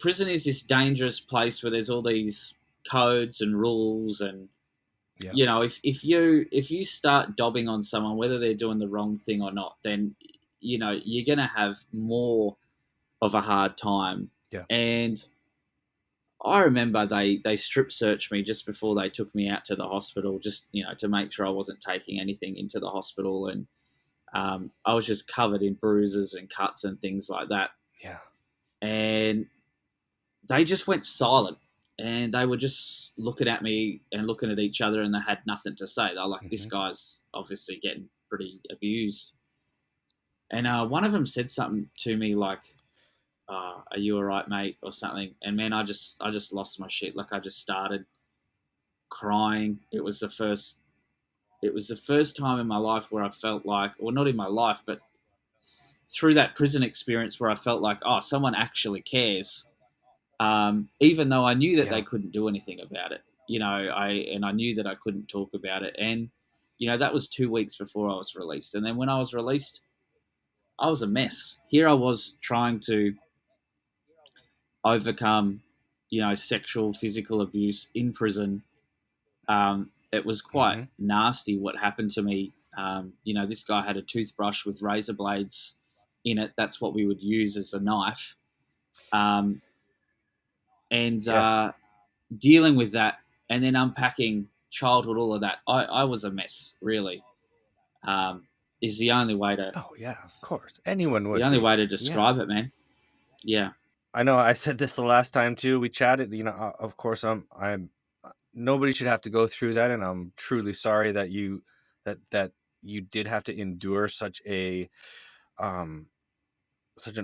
this dangerous place where there's all these codes and rules. And, if you start dobbing on someone, whether they're doing the wrong thing or not, then, you're going to have more of a hard time. Yeah. And I remember they strip searched me just before they took me out to the hospital, just, to make sure I wasn't taking anything into the hospital. And I was just covered in bruises and cuts and things like that. Yeah. And they just went silent. and they were just looking at me and looking at each other, and they had nothing to say. They're like, "This guy's obviously getting pretty abused." And one of them said something to me like, "Are you all right, mate?" or something. And man, I just lost my shit. Like I just started crying. It was the first time in my life where I felt like, or not in my life, but through that prison experience where I felt like, oh, someone actually cares. Even though I knew that they couldn't do anything about it, I knew that I couldn't talk about it. And, that was 2 weeks before I was released. And then when I was released, I was a mess. Here I was trying to overcome, sexual, physical abuse in prison. It was quite nasty what happened to me. This guy had a toothbrush with razor blades in it. That's what we would use as a knife. Dealing with that and then unpacking childhood, all of that, I was a mess, really. Is the only way to... Oh, yeah, of course. Anyone would The only be. way to describe it, man. Yeah. I know I said this the last time, too. We chatted, of course, I'm nobody should have to go through that, and I'm truly sorry that you did have to endure such an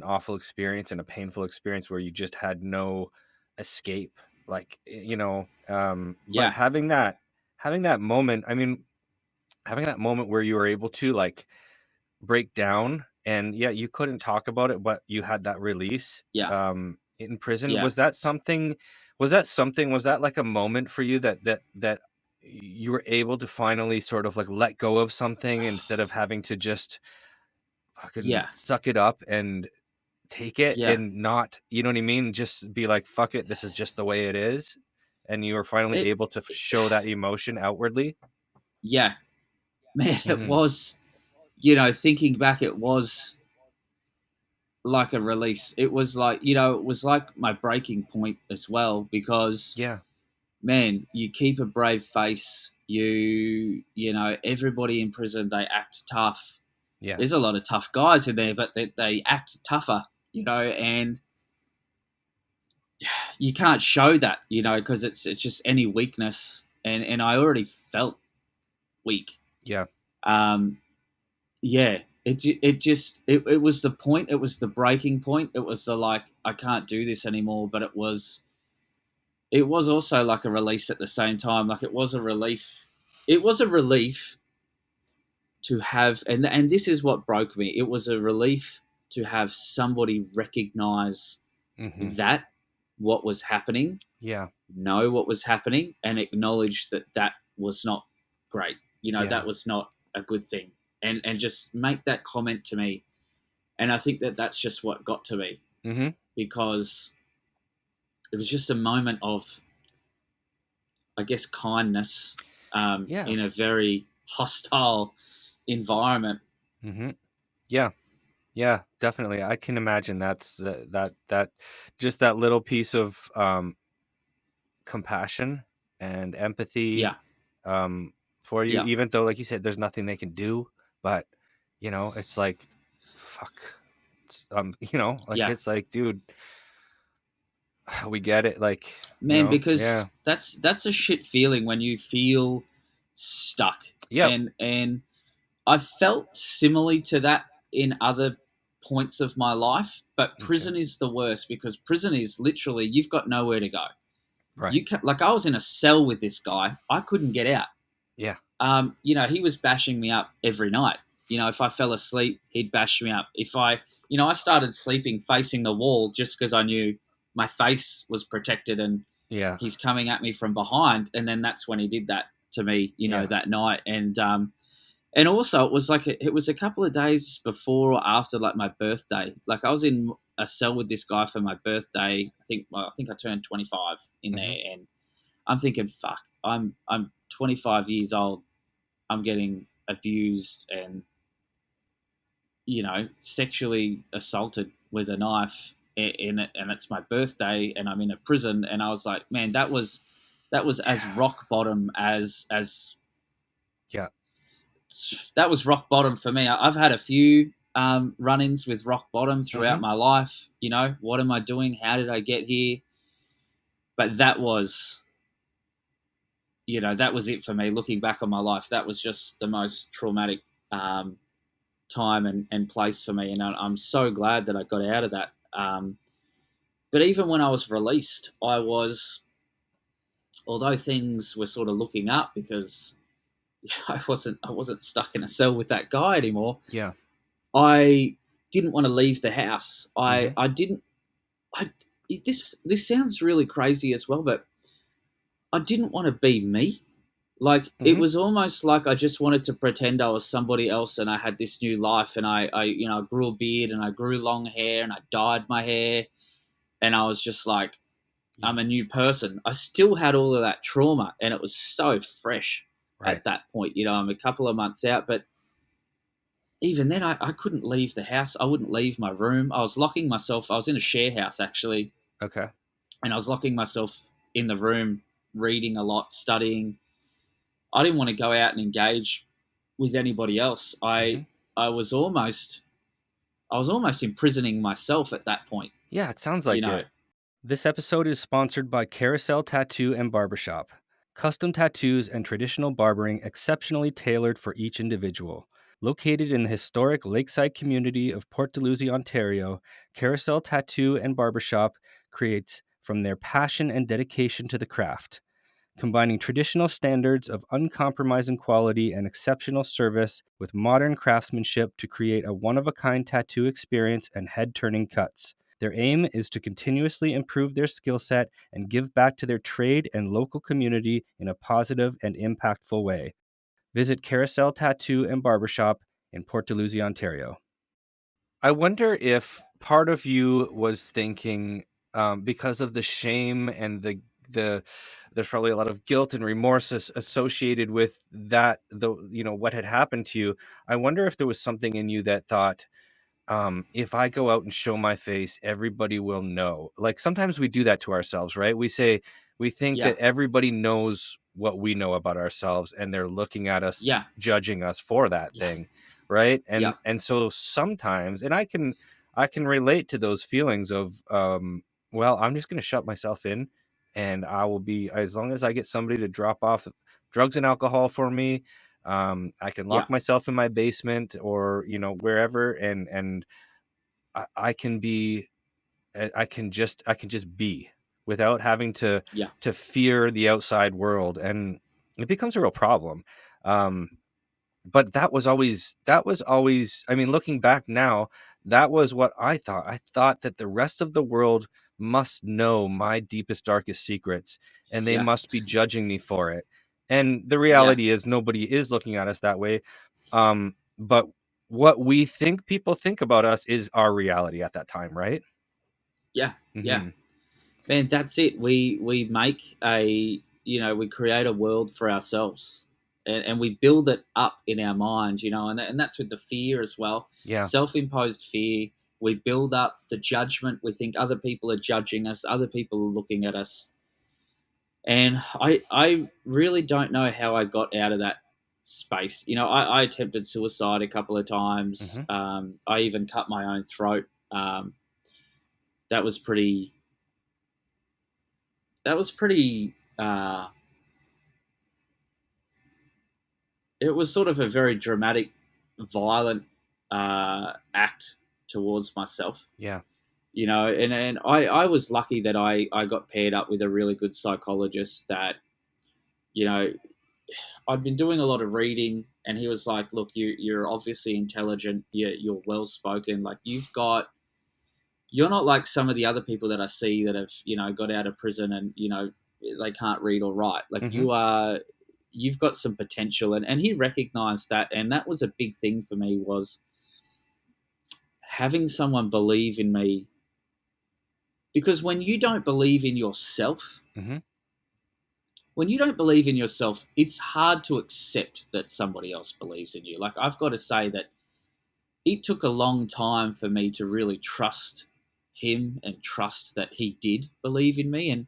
awful experience and a painful experience where you just had no escape. Like, but having that moment, I mean, having that moment where you were able to like break down, and you couldn't talk about it, but you had that release in prison. Was that like a moment for you that you were able to finally sort of like let go of something instead of having to just fucking suck it up and take it and not, you know what I mean? Just be like, fuck it, this is just the way it is. And you were finally able to show that emotion outwardly. Yeah, man, it was, thinking back, it was like a release. It was like, it was like my breaking point as well, because man, you keep a brave face. Everybody in prison, they act tough. Yeah. There's a lot of tough guys in there, but they act tougher, and you can't show that, because it's just any weakness. And I already felt weak. Yeah. It was the point. It was the breaking point. It was the like, I can't do this anymore. But it was also like a release at the same time. Like it was a relief. It was a relief to have, and this is what broke me. It was a relief to have somebody recognize that what was happening, know what was happening, and acknowledge that was not great. That was not a good thing, and just make that comment to me. And I think that's just what got to me, because it was just a moment of, I guess, kindness in a very hostile environment. Yeah, definitely. I can imagine that's that just that little piece of compassion and empathy for you, even though, like you said, there's nothing they can do. But it's like, fuck, it's like, dude, we get it, like, man, because that's a shit feeling when you feel stuck. And I felt similarly to that in other points of my life, but prison is the worst, because prison is literally, you've got nowhere to go. Right. You can't, like, I was in a cell with this guy. I couldn't get out. Yeah. He was bashing me up every night. If I fell asleep, he'd bash me up. If I started sleeping facing the wall just because I knew my face was protected, and he's coming at me from behind. And then that's when he did that to me, that night. And also, it was a couple of days before or after, like, my birthday. Like, I was in a cell with this guy for my birthday. I think I turned 25 in there, and I'm thinking, fuck, I'm 25 years old. I'm getting abused and, sexually assaulted with a knife in it, and it's my birthday, and I'm in a prison. And I was like, man, that was as rock bottom as that was rock bottom for me. I've had a few run-ins with rock bottom throughout my life. What am I doing? How did I get here? but that was, that was it for me. Looking back on my life, that was just the most traumatic um, time and place for me, and I'm so glad that I got out of that. But even when I was released, although things were sort of looking up because I wasn't stuck in a cell with that guy anymore. Yeah. I didn't want to leave the house. Mhm. I didn't. I this sounds really crazy as well, but I didn't want to be me. Like it Mhm. was almost like I just wanted to pretend I was somebody else and I had this new life, and I grew a beard and I grew long hair and I dyed my hair, and I was just like, Yeah. I'm a new person. I still had all of that trauma, and it was so fresh Right. at that point. I'm a couple of months out, but even then, I couldn't leave the house. I wouldn't leave my room. I was locking myself. I was in a share house, actually, Okay. and I was locking myself in the room, reading a lot, studying. I didn't want to go out and engage with anybody else. Mhm. I was almost imprisoning myself at that point. Yeah, it sounds You like know, it. This episode is sponsored by Carousel Tattoo and Barbershop. Custom tattoos and traditional barbering exceptionally tailored for each individual. Located in the historic lakeside community of Port Dalhousie, Ontario, Carousel Tattoo and Barbershop creates from their passion and dedication to the craft, combining traditional standards of uncompromising quality and exceptional service with modern craftsmanship to create a one-of-a-kind tattoo experience and head-turning cuts. Their aim is to continuously improve their skill set and give back to their trade and local community in a positive and impactful way. Visit Carousel Tattoo and Barbershop in Port Dalhousie, Ontario. I wonder if part of you was thinking, because of the shame and the there's probably a lot of guilt and remorse associated with that, what had happened to you. I wonder if there was something in you that thought, if I go out and show my face, everybody will know. Like sometimes we do that to ourselves, right? We think yeah, that everybody knows what we know about ourselves and they're looking at us, yeah, judging us for that yeah, thing, right? yeah, And so sometimes, and I can relate to those feelings of, well, I'm just going to shut myself in, and I will be, as long as I get somebody to drop off drugs and alcohol for me, I can yeah, lock myself in my basement or wherever, and I can be, I can just be without having yeah, to fear the outside world, and it becomes a real problem. Um, but that was always, I mean, looking back now, that was what I thought. I thought that the rest of the world must know my deepest, darkest secrets, and they yeah, must be judging me for it. And the yeah, reality is nobody is looking at us that way. But what we think people think about us is our reality at that time, right? yeah, yeah. Hmm. Man, that's it. We make we create a world for ourselves, and we build it up in our mind, and that's with the fear as well, Yeah. self-imposed fear. We build up the judgment. We think other people are judging us, other people are looking at us, and I really don't know how I got out of that space. I attempted suicide a couple of times. Hmm. I even cut my own throat. Um, that was pretty. That was pretty. It was sort of a very dramatic, violent act towards myself. Yeah. And I was lucky that I got paired up with a really good psychologist that, you know, I'd been doing a lot of reading, and he was like, look, you're obviously intelligent, you're well spoken, like you're not like some of the other people that I see that have, got out of prison and, they can't read or write. Like Hmm. you've got some potential. And he recognized that. And that was a big thing for me, was having someone believe in me. Because Hmm. when you don't believe in yourself, it's hard to accept that somebody else believes in you. Like I've got to say that it took a long time for me to really trust him and trust that he did believe in me.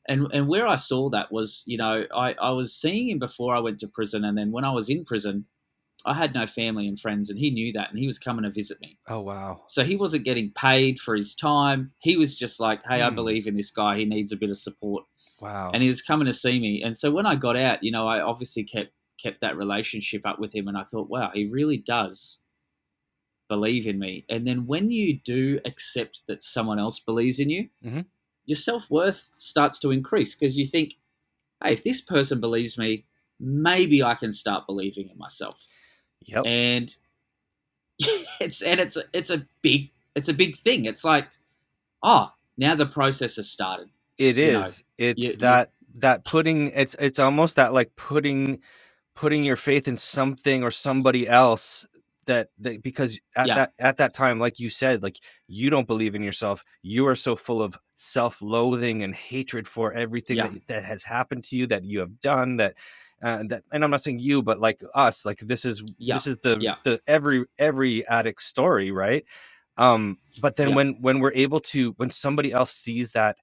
And where I saw that was, I was seeing him before I went to prison, and then when I was in prison, I had no family and friends, and he knew that, and he was coming to visit me. Oh, wow. So he wasn't getting paid for his time. He was just like, hey, I believe in this guy. He needs a bit of support. Wow. And he was coming to see me. And so when I got out, I obviously kept that relationship up with him. And I thought, wow, he really does believe in me. And then when you do accept that someone else believes in you, Mm-hmm. your self-worth starts to increase because you think, hey, if this person believes me, maybe I can start believing in myself. Yep. And it's a big thing. It's like, oh, now the process has started. It You know, is. It's you that putting, it's almost that like putting your faith in something or somebody else that because yeah, at that time, like you said, like you don't believe in yourself. You are so full of self-loathing and hatred for everything yeah, that has happened to you, that you have done, that and I'm not saying you, but like us, like this is yeah, yeah, the every addict story, right? But then yeah, when we're able to, when somebody else sees that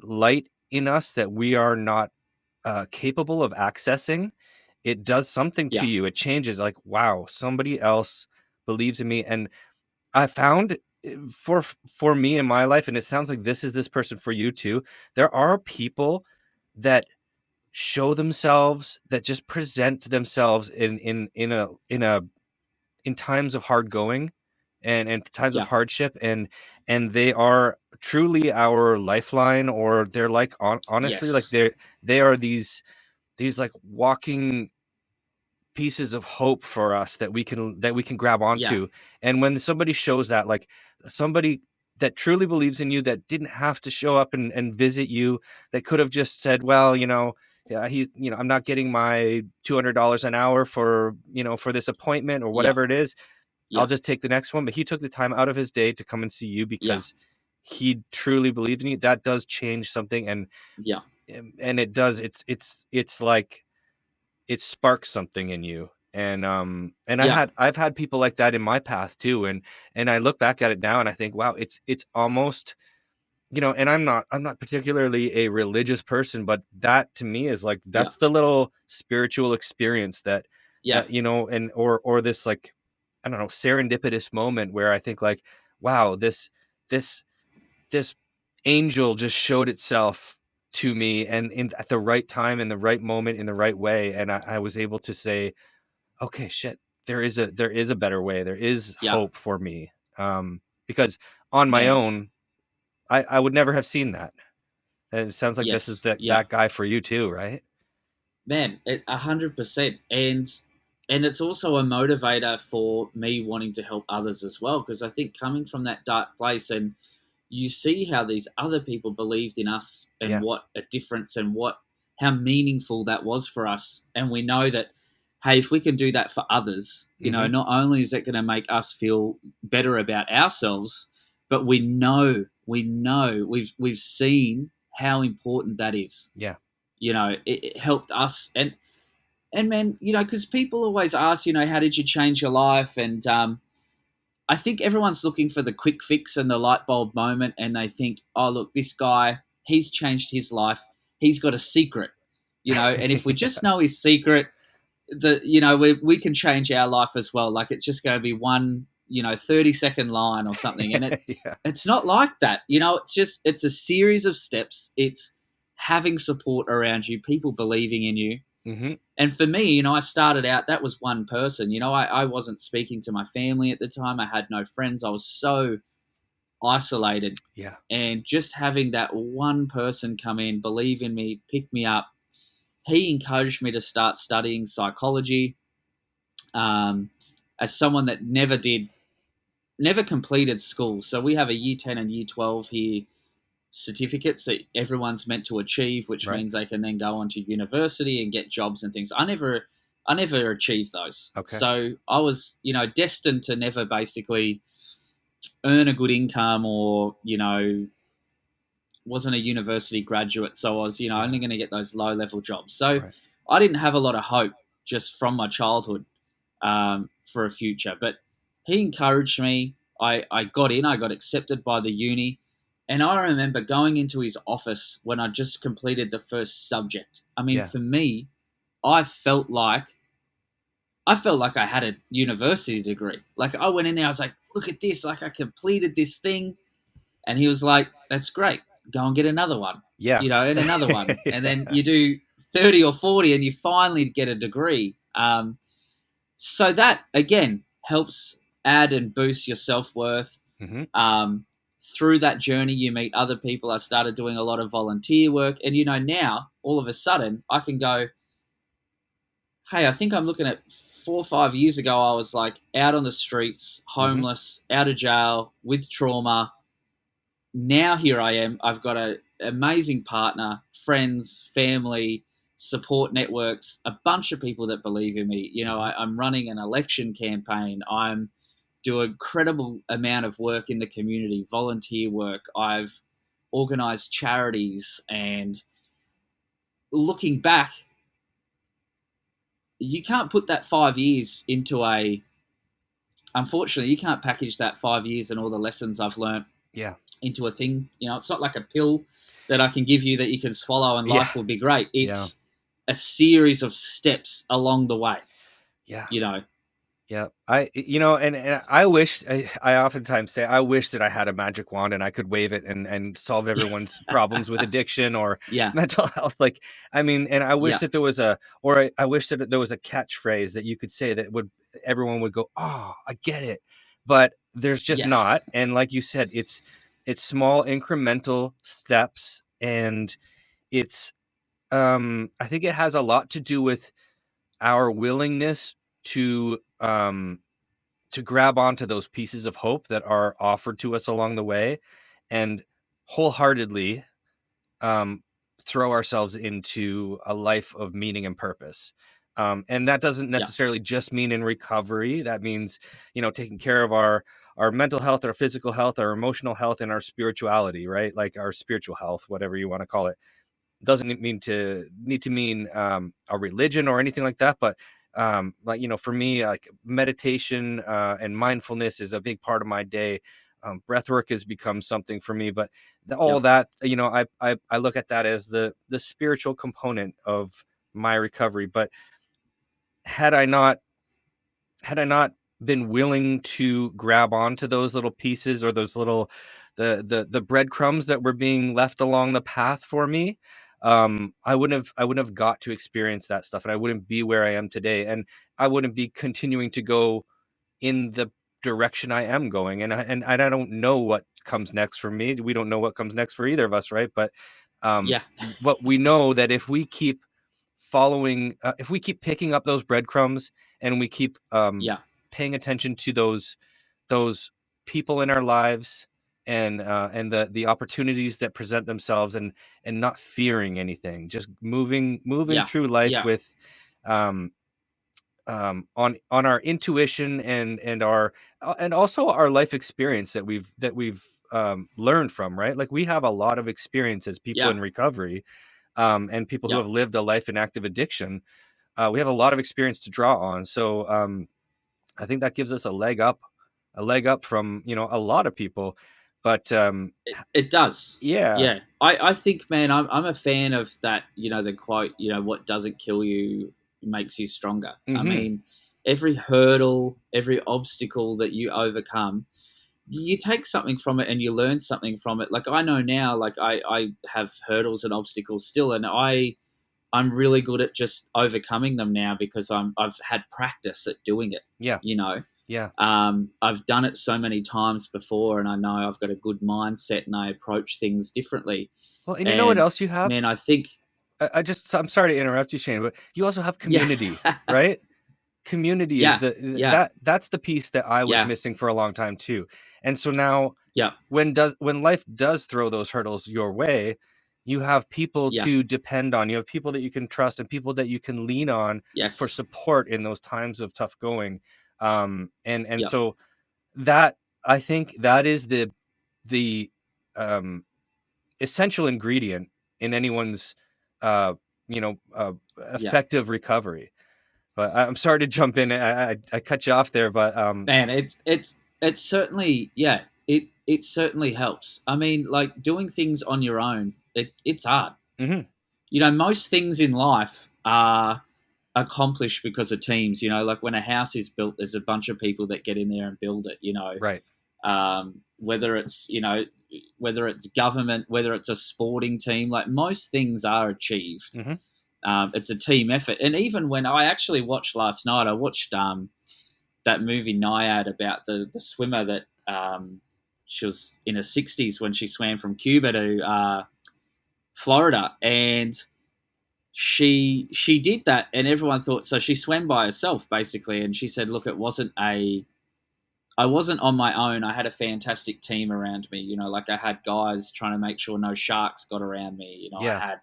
light in us that we are not capable of accessing, it does something to yeah, you. It changes, like, wow, somebody else believes in me. And I found, for me in my life, and it sounds like this person for you too, there are people that show themselves, that just present themselves in times of hard going and times of yeah, hardship, and they are truly our lifeline, or they're like, honestly, like yes, they are these like walking pieces of hope for us that we can grab yeah, onto. And when somebody shows that, like somebody that truly believes in you, that didn't have to show up and visit you, that could have just said, well, yeah, I'm not getting my $200 an hour for, for this appointment or yeah, whatever it is, I'll yeah, just take the next one. But he took the time out of his day to come and see you yeah, because he truly believed in you. That does change something. yeah, And it does, it's like it sparks something in you. And yeah, I've had people like that in my path too. And I look back at it now and I think, wow, it's almost, and I'm not particularly a religious person, but that to me is like, yeah, that's the little spiritual experience yeah, and or this, like, I don't know, serendipitous moment where I think like, wow, this this angel just showed itself to me, and at the right time, in the right moment, in the right way, and I was able to say, okay, shit, there is a better way, there is yeah, hope for me, because on my man, own, I would never have seen that. And it sounds like this is yes, yeah. that guy for you too, right? Man, 100%, and it's also a motivator for me wanting to help others as well. Because I think coming from that dark place, and you see how these other people believed in us, and Yeah. what a difference, and how meaningful that was for us, and we know that, hey, if we can do that for others, Hmm. not only is it going to make us feel better about ourselves, but we know we've seen how important that is. Yeah. It helped us, and man, because people always ask, how did you change your life? And I think everyone's looking for the quick fix and the light bulb moment, and they think, oh, look, this guy, he's changed his life, he's got a secret, and if we just Yeah. know his secret, we can change our life as well. Like, it's just going to be one 30-second line or something, and Yeah. it's not like that. It's a series of steps. It's having support around you, people believing in you. Hmm. And for me, I started out, that was one person. I wasn't speaking to my family at the time. I had no friends. I was so isolated. Yeah. And just having that one person come in, believe in me, pick me up, he encouraged me to start studying psychology. Um, as someone that never completed school. So we have a year 10 and year 12 here certificates that everyone's meant to achieve, which Right. means they can then go on to university and get jobs and things. I never achieved those. Okay. So I was, destined to never basically earn a good income, or, wasn't a university graduate. So I was, Yeah. only going to get those low level jobs. So Right. I didn't have a lot of hope just from my childhood, for a future. But he encouraged me. I got in, I got accepted by the uni. And I remember going into his office when I just completed the first subject. I mean, Yeah. for me, I felt like I felt like I had a university degree. Like I went in there, I was like, look at this, like I completed this thing. And he was like, that's great. Go and get another one, Yeah. and another one. And then Yeah. you do 30 or 40 and you finally get a degree. So that, again, helps add and boost your self-worth. Mhm. Through that journey, you meet other people. I started doing a lot of volunteer work. And, now, all of a sudden, I can go, hey, I think I'm looking at 4 or 5 years ago, I was like out on the streets, homeless, out of jail, with trauma. Now here I am. I've got an amazing partner, friends, family, support networks, a bunch of people that believe in me. I'm running an election campaign. I'm do an incredible amount of work in the community, volunteer work. I've organized charities, and looking back, you can't put that 5 years into unfortunately, you can't package that 5 years and all the lessons I've learned Yeah. into a thing. It's not like a pill that I can give you that you can swallow and life will be great. It's a series of steps along the way. Yeah. Yeah. And I wish, I oftentimes say, I wish that I had a magic wand and I could wave it and solve everyone's problems with addiction or Yeah. mental health. Like, I mean, and I wish that there was I wish that there was a catchphrase that you could say that everyone would go, oh, I get it. But there's just Yes. not. And like you said, it's small incremental steps. And it's, I think it has a lot to do with our willingness to grab onto those pieces of hope that are offered to us along the way and wholeheartedly throw ourselves into a life of meaning and purpose. And that doesn't necessarily just mean in recovery. That means, taking care of our mental health, our physical health, our emotional health, and our spirituality, right? Like our spiritual health, whatever you want to call it. Doesn't need to mean a religion or anything like that, but for me, like meditation and mindfulness is a big part of my day. Breath work has become something for me, but all that, I look at that as the spiritual component of my recovery. But had I not been willing to grab onto those little pieces or those little the breadcrumbs that were being left along the path for me, I wouldn't have got to experience that stuff, and I wouldn't be where I am today, and I wouldn't be continuing to go in the direction I am going. And I don't know what comes next for me. We don't know what comes next for either of us, right? But what we know that if we keep following, if we keep picking up those breadcrumbs and we keep paying attention to those people in our lives and the opportunities that present themselves, and not fearing anything, just moving through life with on our intuition and our and also our life experience that we've learned from, right? Like we have a lot of experience as people in recovery, and people who have lived a life in active addiction. We have a lot of experience to draw on. So I think that gives us a leg up from, a lot of people. But it does. Yeah. I think, man, I'm a fan of that. The quote, what doesn't kill you makes you stronger. I mean, every hurdle, every obstacle that you overcome, you take something from it and you learn something from it. Like I know now, like I have hurdles and obstacles still, and I'm really good at just overcoming them now because I've had practice at doing it. Yeah. Yeah. I've done it so many times before, and I know I've got a good mindset and I approach things differently. Well, and you know what else you have? Man, I think I'm sorry to interrupt you, Shane, but you also have community, right? Community is that's the piece that I was missing for a long time too. And so now when life does throw those hurdles your way, you have people to depend on. You have people that you can trust and people that you can lean on for support in those times of tough going. So that, I think that is the essential ingredient in anyone's effective recovery. But I'm sorry to jump in. I cut you off there, but man, it's certainly it certainly helps. I mean, like doing things on your own, it's hard. Mm-hmm. Most things in life are accomplished because of teams. Like when a house is built, there's a bunch of people that get in there and build it. Right. Whether it's government, whether it's a sporting team, like most things are achieved. Mm-hmm. It's a team effort. And even when I actually watched last night, I watched that movie Naiad about the swimmer that she was in her 60s when she swam from Cuba to Florida, and she did that, and everyone thought so. She swam by herself basically, and she said, "Look, I wasn't on my own. I had a fantastic team around me. Like I had guys trying to make sure no sharks got around me. Yeah. I had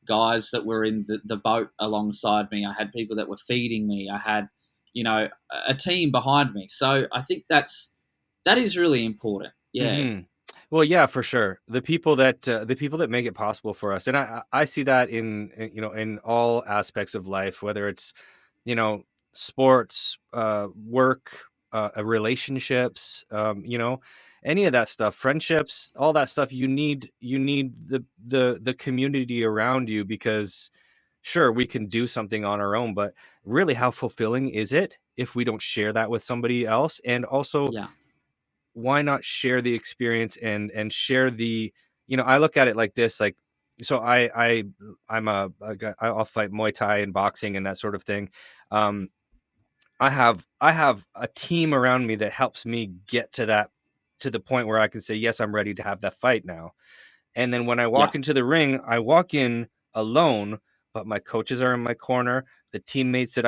guys that were in the boat alongside me. I had people that were feeding me. I had, a team behind me. So I think that is really important. Yeah. Mm-hmm. Well, yeah, for sure. The people that make it possible for us, and I see that in all aspects of life, whether it's sports, work, relationships, any of that stuff, friendships, all that stuff. You need the community around you, because sure, we can do something on our own, but really, how fulfilling is it if we don't share that with somebody else? And also, Yeah. why not share the experience and share the, I look at it like this, like, so I'm a guy, I'll fight Muay Thai and boxing and that sort of thing. um I have a team around me that helps me get to the point where I can say, yes, I'm ready to have that fight now. And then when I Yeah. walk into the ring, I walk in alone, but my coaches are in my corner. The teammates that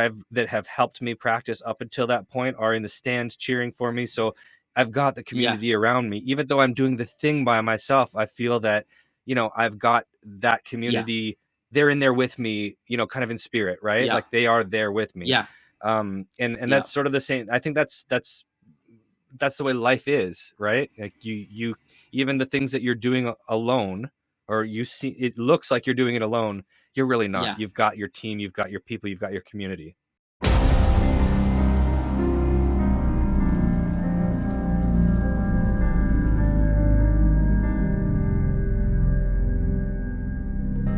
have helped me practice up until that point are in the stands cheering for me. So I've got the Yeah. community around me. Even though I'm doing the thing by myself, I feel that, I've got that Yeah. community. They're in there with me, kind of in spirit, right? Yeah. Like they are there with me. Yeah. And Yeah. that's sort of the same. I think that's the way life is, right? Like you even the things that you're doing alone, or you see it looks like you're doing it alone, you're really not. Yeah. You've got your team, you've got your people, you've got your community.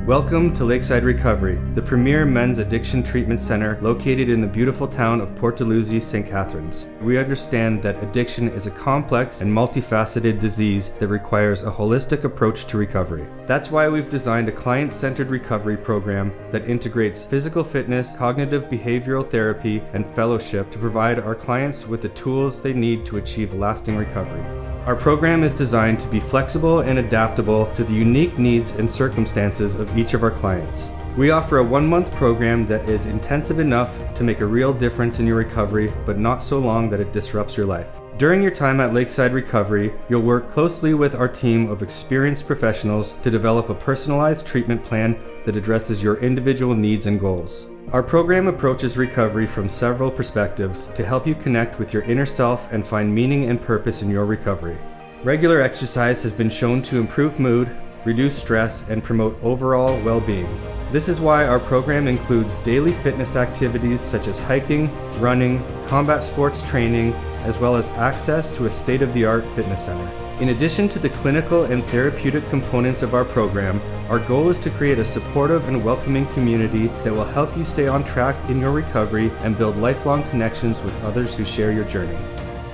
Welcome to Lakeside Recovery, the premier men's addiction treatment center located in the beautiful town of Port Dalhousie, St. Catharines. We understand that addiction is a complex and multifaceted disease that requires a holistic approach to recovery. That's why we've designed a client-centered recovery program that integrates physical fitness, cognitive behavioral therapy, and fellowship to provide our clients with the tools they need to achieve lasting recovery. Our program is designed to be flexible and adaptable to the unique needs and circumstances of each of our clients. We offer a 1-month program that is intensive enough to make a real difference in your recovery, but not so long that it disrupts your life. During your time at Lakeside Recovery, you'll work closely with our team of experienced professionals to develop a personalized treatment plan that addresses your individual needs and goals. Our program approaches recovery from several perspectives to help you connect with your inner self and find meaning and purpose in your recovery. Regular exercise has been shown to improve mood, reduce stress, and promote overall well-being. This is why our program includes daily fitness activities such as hiking, running, combat sports training, as well as access to a state-of-the-art fitness center. In addition to the clinical and therapeutic components of our program, our goal is to create a supportive and welcoming community that will help you stay on track in your recovery and build lifelong connections with others who share your journey.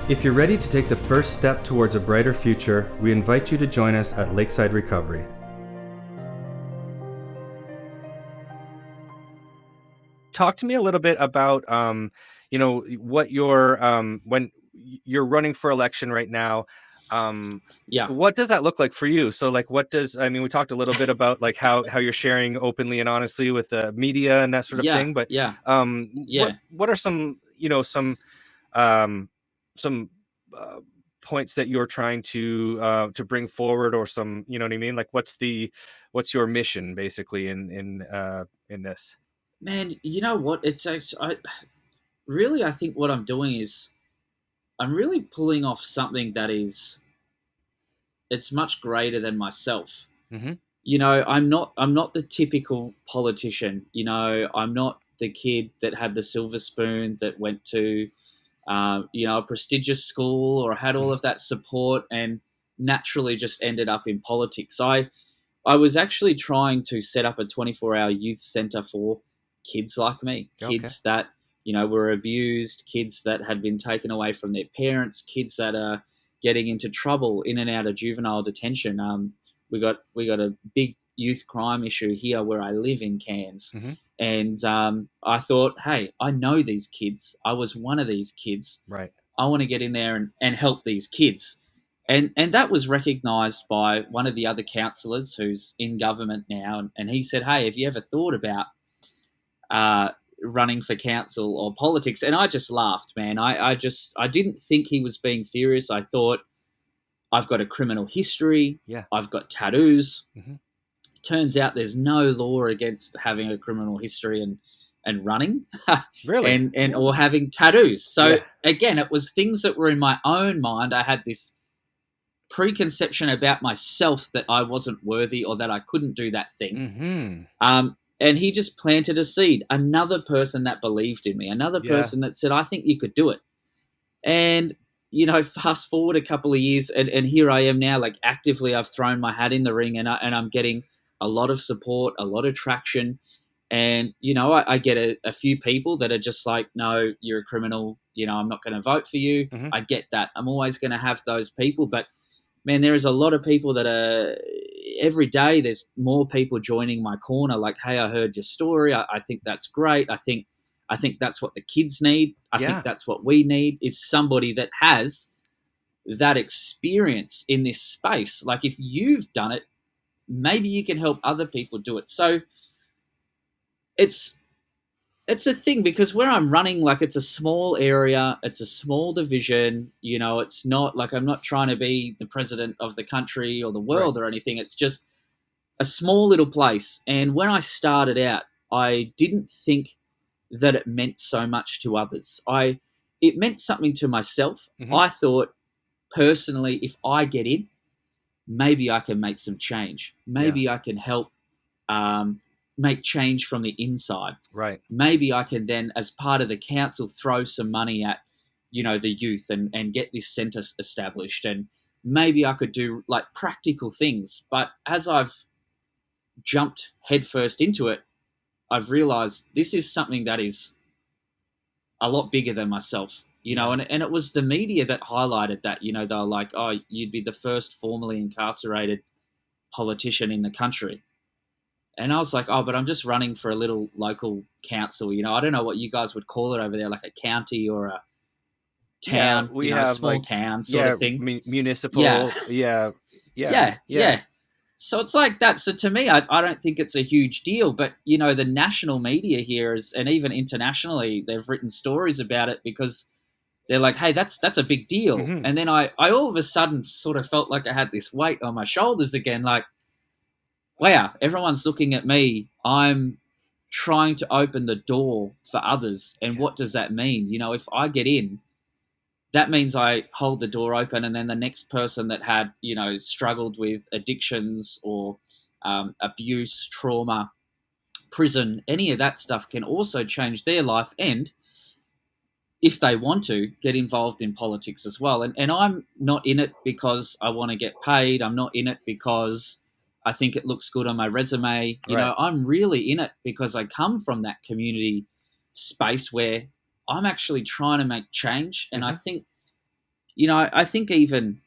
If you're ready to take the first step towards a brighter future, we invite you to join us at Lakeside Recovery. Talk to me a little bit about, what when you're running for election right now. Yeah. What does that look like for you? So like, we talked a little bit about like how you're sharing openly and honestly with the media and that sort of Yeah. thing, but Yeah. what are some uh, points that you're trying to bring forward, or some, you know what I mean? Like what's your mission basically in this? Man, you know what? I think what I'm doing is I'm really pulling off something that it's much greater than myself. Mm-hmm. I'm not the typical politician. I'm not the kid that had the silver spoon that went to a prestigious school or had all of that support and naturally just ended up in politics. I was actually trying to set up a 24-hour youth center for kids like me, Okay. kids that, were abused, kids that had been taken away from their parents, kids that are getting into trouble in and out of juvenile detention. We got a big youth crime issue here where I live in Cairns. Mm-hmm. And I thought, hey, I know these kids. I was one of these kids. Right. I want to get in there and help these kids. And that was recognised by one of the other counsellors who's in government now. And he said, hey, have you ever thought about running for council or politics? And I just laughed, man. I didn't think he was being serious. I thought, I've got a criminal history. Yeah. I've got tattoos. Mm-hmm. Turns out there's no law against having a criminal history and running. Really? and or having tattoos. So Yeah. again, it was things that were in my own mind. I had this preconception about myself that I wasn't worthy or that I couldn't do that thing. Mm-hmm. And he just planted a seed. Another person that believed in me. Another Yeah. person that said, I think you could do it. And, fast forward a couple of years and here I am now, like actively I've thrown my hat in the ring and I'm getting a lot of support, a lot of traction. And, I get a few people that are just like, no, you're a criminal. I'm not going to vote for you. Mm-hmm. I get that. I'm always going to have those people. But, man, there is a lot of people that are every day there's more people joining my corner. Like, hey, I heard your story. I think that's great. I think that's what the kids need. I think that's what we need is somebody that has that experience in this space. Like if you've done it, maybe you can help other people do it. So it's a thing because where I'm running, like it's a small area, it's a small division, it's not like I'm not trying to be the president of the country or the world or anything. It's just a small little place. And when I started out, I didn't think that it meant so much to others. It meant something to myself. Mm-hmm. I thought personally, if I get in, maybe I can make some change. Maybe I can help make change from the inside. Right. Maybe I can then, as part of the council, throw some money at, the youth and get this centre established. And maybe I could do like practical things. But as I've jumped headfirst into it, I've realised this is something that is a lot bigger than myself, and it was the media that highlighted that, they were like, oh, you'd be the first formerly incarcerated politician in the country. And I was like, oh, but I'm just running for a little local council, I don't know what you guys would call it over there, like a county or a town, we have small like, town sort of thing. Municipal. Yeah. So it's like that. So to me, I don't think it's a huge deal. But, the national media here and even internationally, they've written stories about it because they're like, hey, that's a big deal. Mm-hmm. And then I all of a sudden sort of felt like I had this weight on my shoulders again. Like, wow, everyone's looking at me. I'm trying to open the door for others. And what does that mean? If I get in, that means I hold the door open and then the next person that had, struggled with addictions or abuse, trauma, prison, any of that stuff can also change their life and, if they want to, get involved in politics as well. And I'm not in it because I want to get paid. I'm not in it because I think it looks good on my resume. I'm really in it because I come from that community space where I'm actually trying to make change. And I think, I think even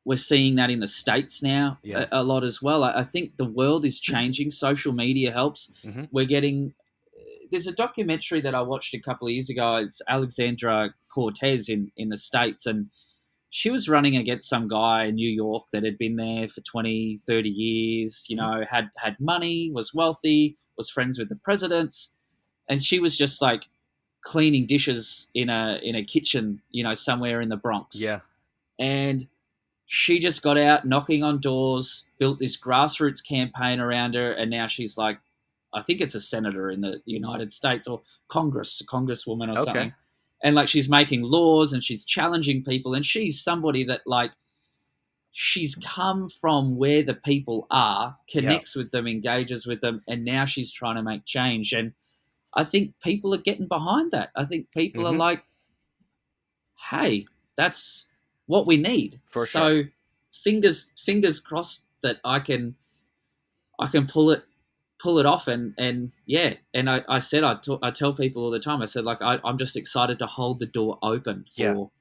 we're seeing that in the States now a lot as well. I think the world is changing. Social media helps. Mm-hmm. We're getting, there's a documentary that I watched a couple of years ago. It's Alexandra Cortez in the States. And she was running against some guy in New York that had been there for 20, 30 years, had money, was wealthy, was friends with the presidents. And she was just like, cleaning dishes in a kitchen, somewhere in the Bronx. Yeah. And she just got out knocking on doors, built this grassroots campaign around her, and now she's like, I think it's a senator in the United States or congresswoman or something. And like she's making laws and she's challenging people, and she's somebody that like she's come from where the people are, connects with them, engages with them, and now she's trying to make change. And I think people are getting behind that. I think people are like, hey, that's what we need. For so sure. fingers crossed that I can pull pull it off. And yeah, and I said, I tell people all the time, I said, like, I'm just excited to hold the door open Yeah. for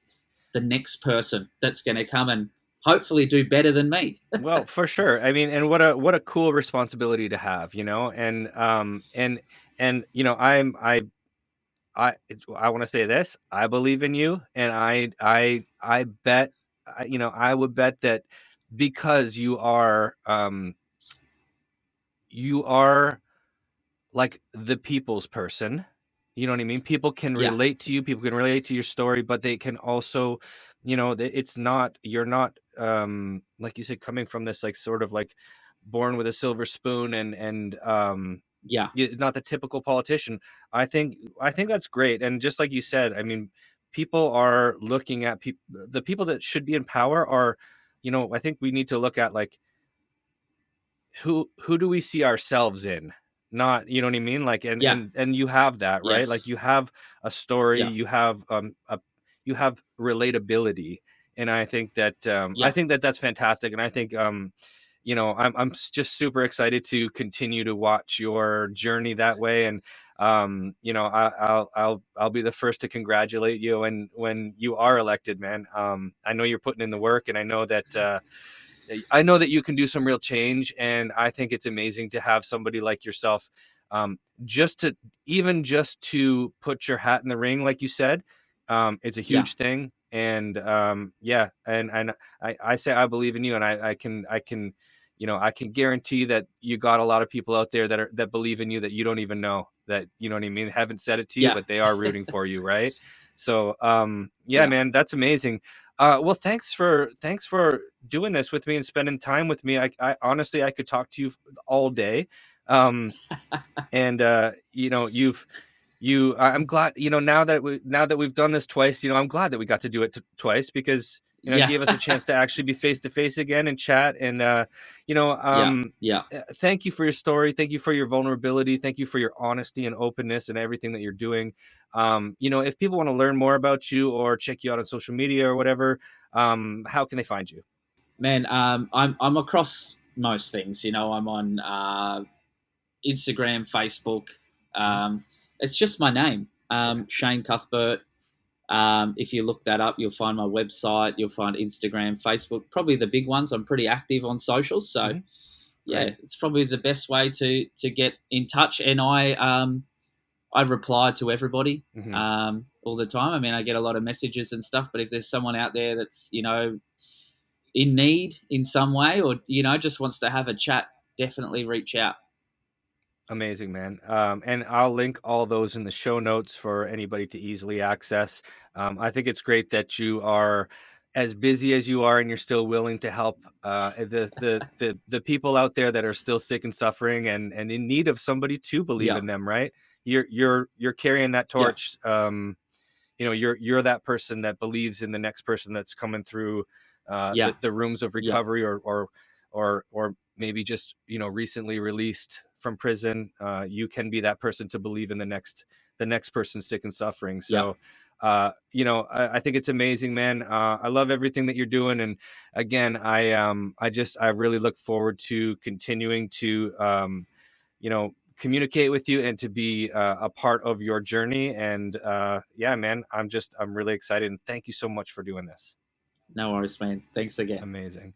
the next person that's going to come and hopefully do better than me. Well, for sure. I mean, and what a cool responsibility to have, and I want to say this. I believe in you, and I bet, I would bet that because you are like the people's person. You know what I mean? People can Yeah, relate to you, people can relate to your story, but they can also, it's not, you're not, like you said, coming from this, like, sort of like born with a silver spoon, and yeah, not the typical politician. I think that's great. And just like you said, I mean, people are looking at the people that should be in power are, I think we need to look at, like, who do we see ourselves in? Not, you know what I mean? Like, and yeah, and and you have that, right? Like, yes, you have a story, yeah, you have relatability. And I yeah, think that that's fantastic. And I think, just super excited to continue to watch your journey that way. And I'll be the first to congratulate you when you are elected, man. I know you're putting in the work, and I know that you can do some real change. And I think it's amazing to have somebody like yourself, um, just to put your hat in the ring, like you said. It's a yeah, huge thing. And yeah, and I say I believe in you, and I can guarantee that you got a lot of people out there that believe in you, that you don't even know, that, you know what I mean, haven't said it to you, yeah, but they are rooting for you, right? So yeah, yeah. man, that's amazing. Well, thanks for doing this with me and spending time with me. I honestly, I could talk to you all day. Um, and I'm glad, now that we've done this twice. I'm glad that we got to do it twice, because it Yeah, gave us a chance to actually be face to face again and chat. And you know yeah, yeah, thank you for your story, thank you for your vulnerability, thank you for your honesty and openness and everything that you're doing. If people want to learn more about you or check you out on social media or whatever, how can they find you? man. I'm across most things. I'm on Instagram, Facebook. Mhm. Um, it's just my name, Okay. Shane Cuthbert. If you look that up, you'll find my website. You'll find Instagram, Facebook, probably the big ones. I'm pretty active on socials, so Hmm. yeah, Great. it's probably the best way to get in touch. And I reply to everybody Hmm. all the time. I mean, I get a lot of messages and stuff. But if there's someone out there that's in need in some way, or just wants to have a chat, definitely reach out. Amazing, man. And I'll link all those in the show notes for anybody to easily access. I think it's great that you are as busy as you are, and you're still willing to help the people out there that are still sick and suffering, and in need of somebody to believe Yeah, in them. Right? You're carrying that yeah, torch. You're that person that believes in the next person that's coming through yeah, the rooms of yeah, recovery, or maybe just recently released from prison. You can be that person to believe in the next person sick and suffering. yeah. So I think it's amazing, man. I love everything that you're doing. And again, I really look forward to continuing to communicate with you, and to be a part of your journey. And yeah, man, I'm really excited, and thank you so much for doing this. No worries, man. Thanks again. Amazing.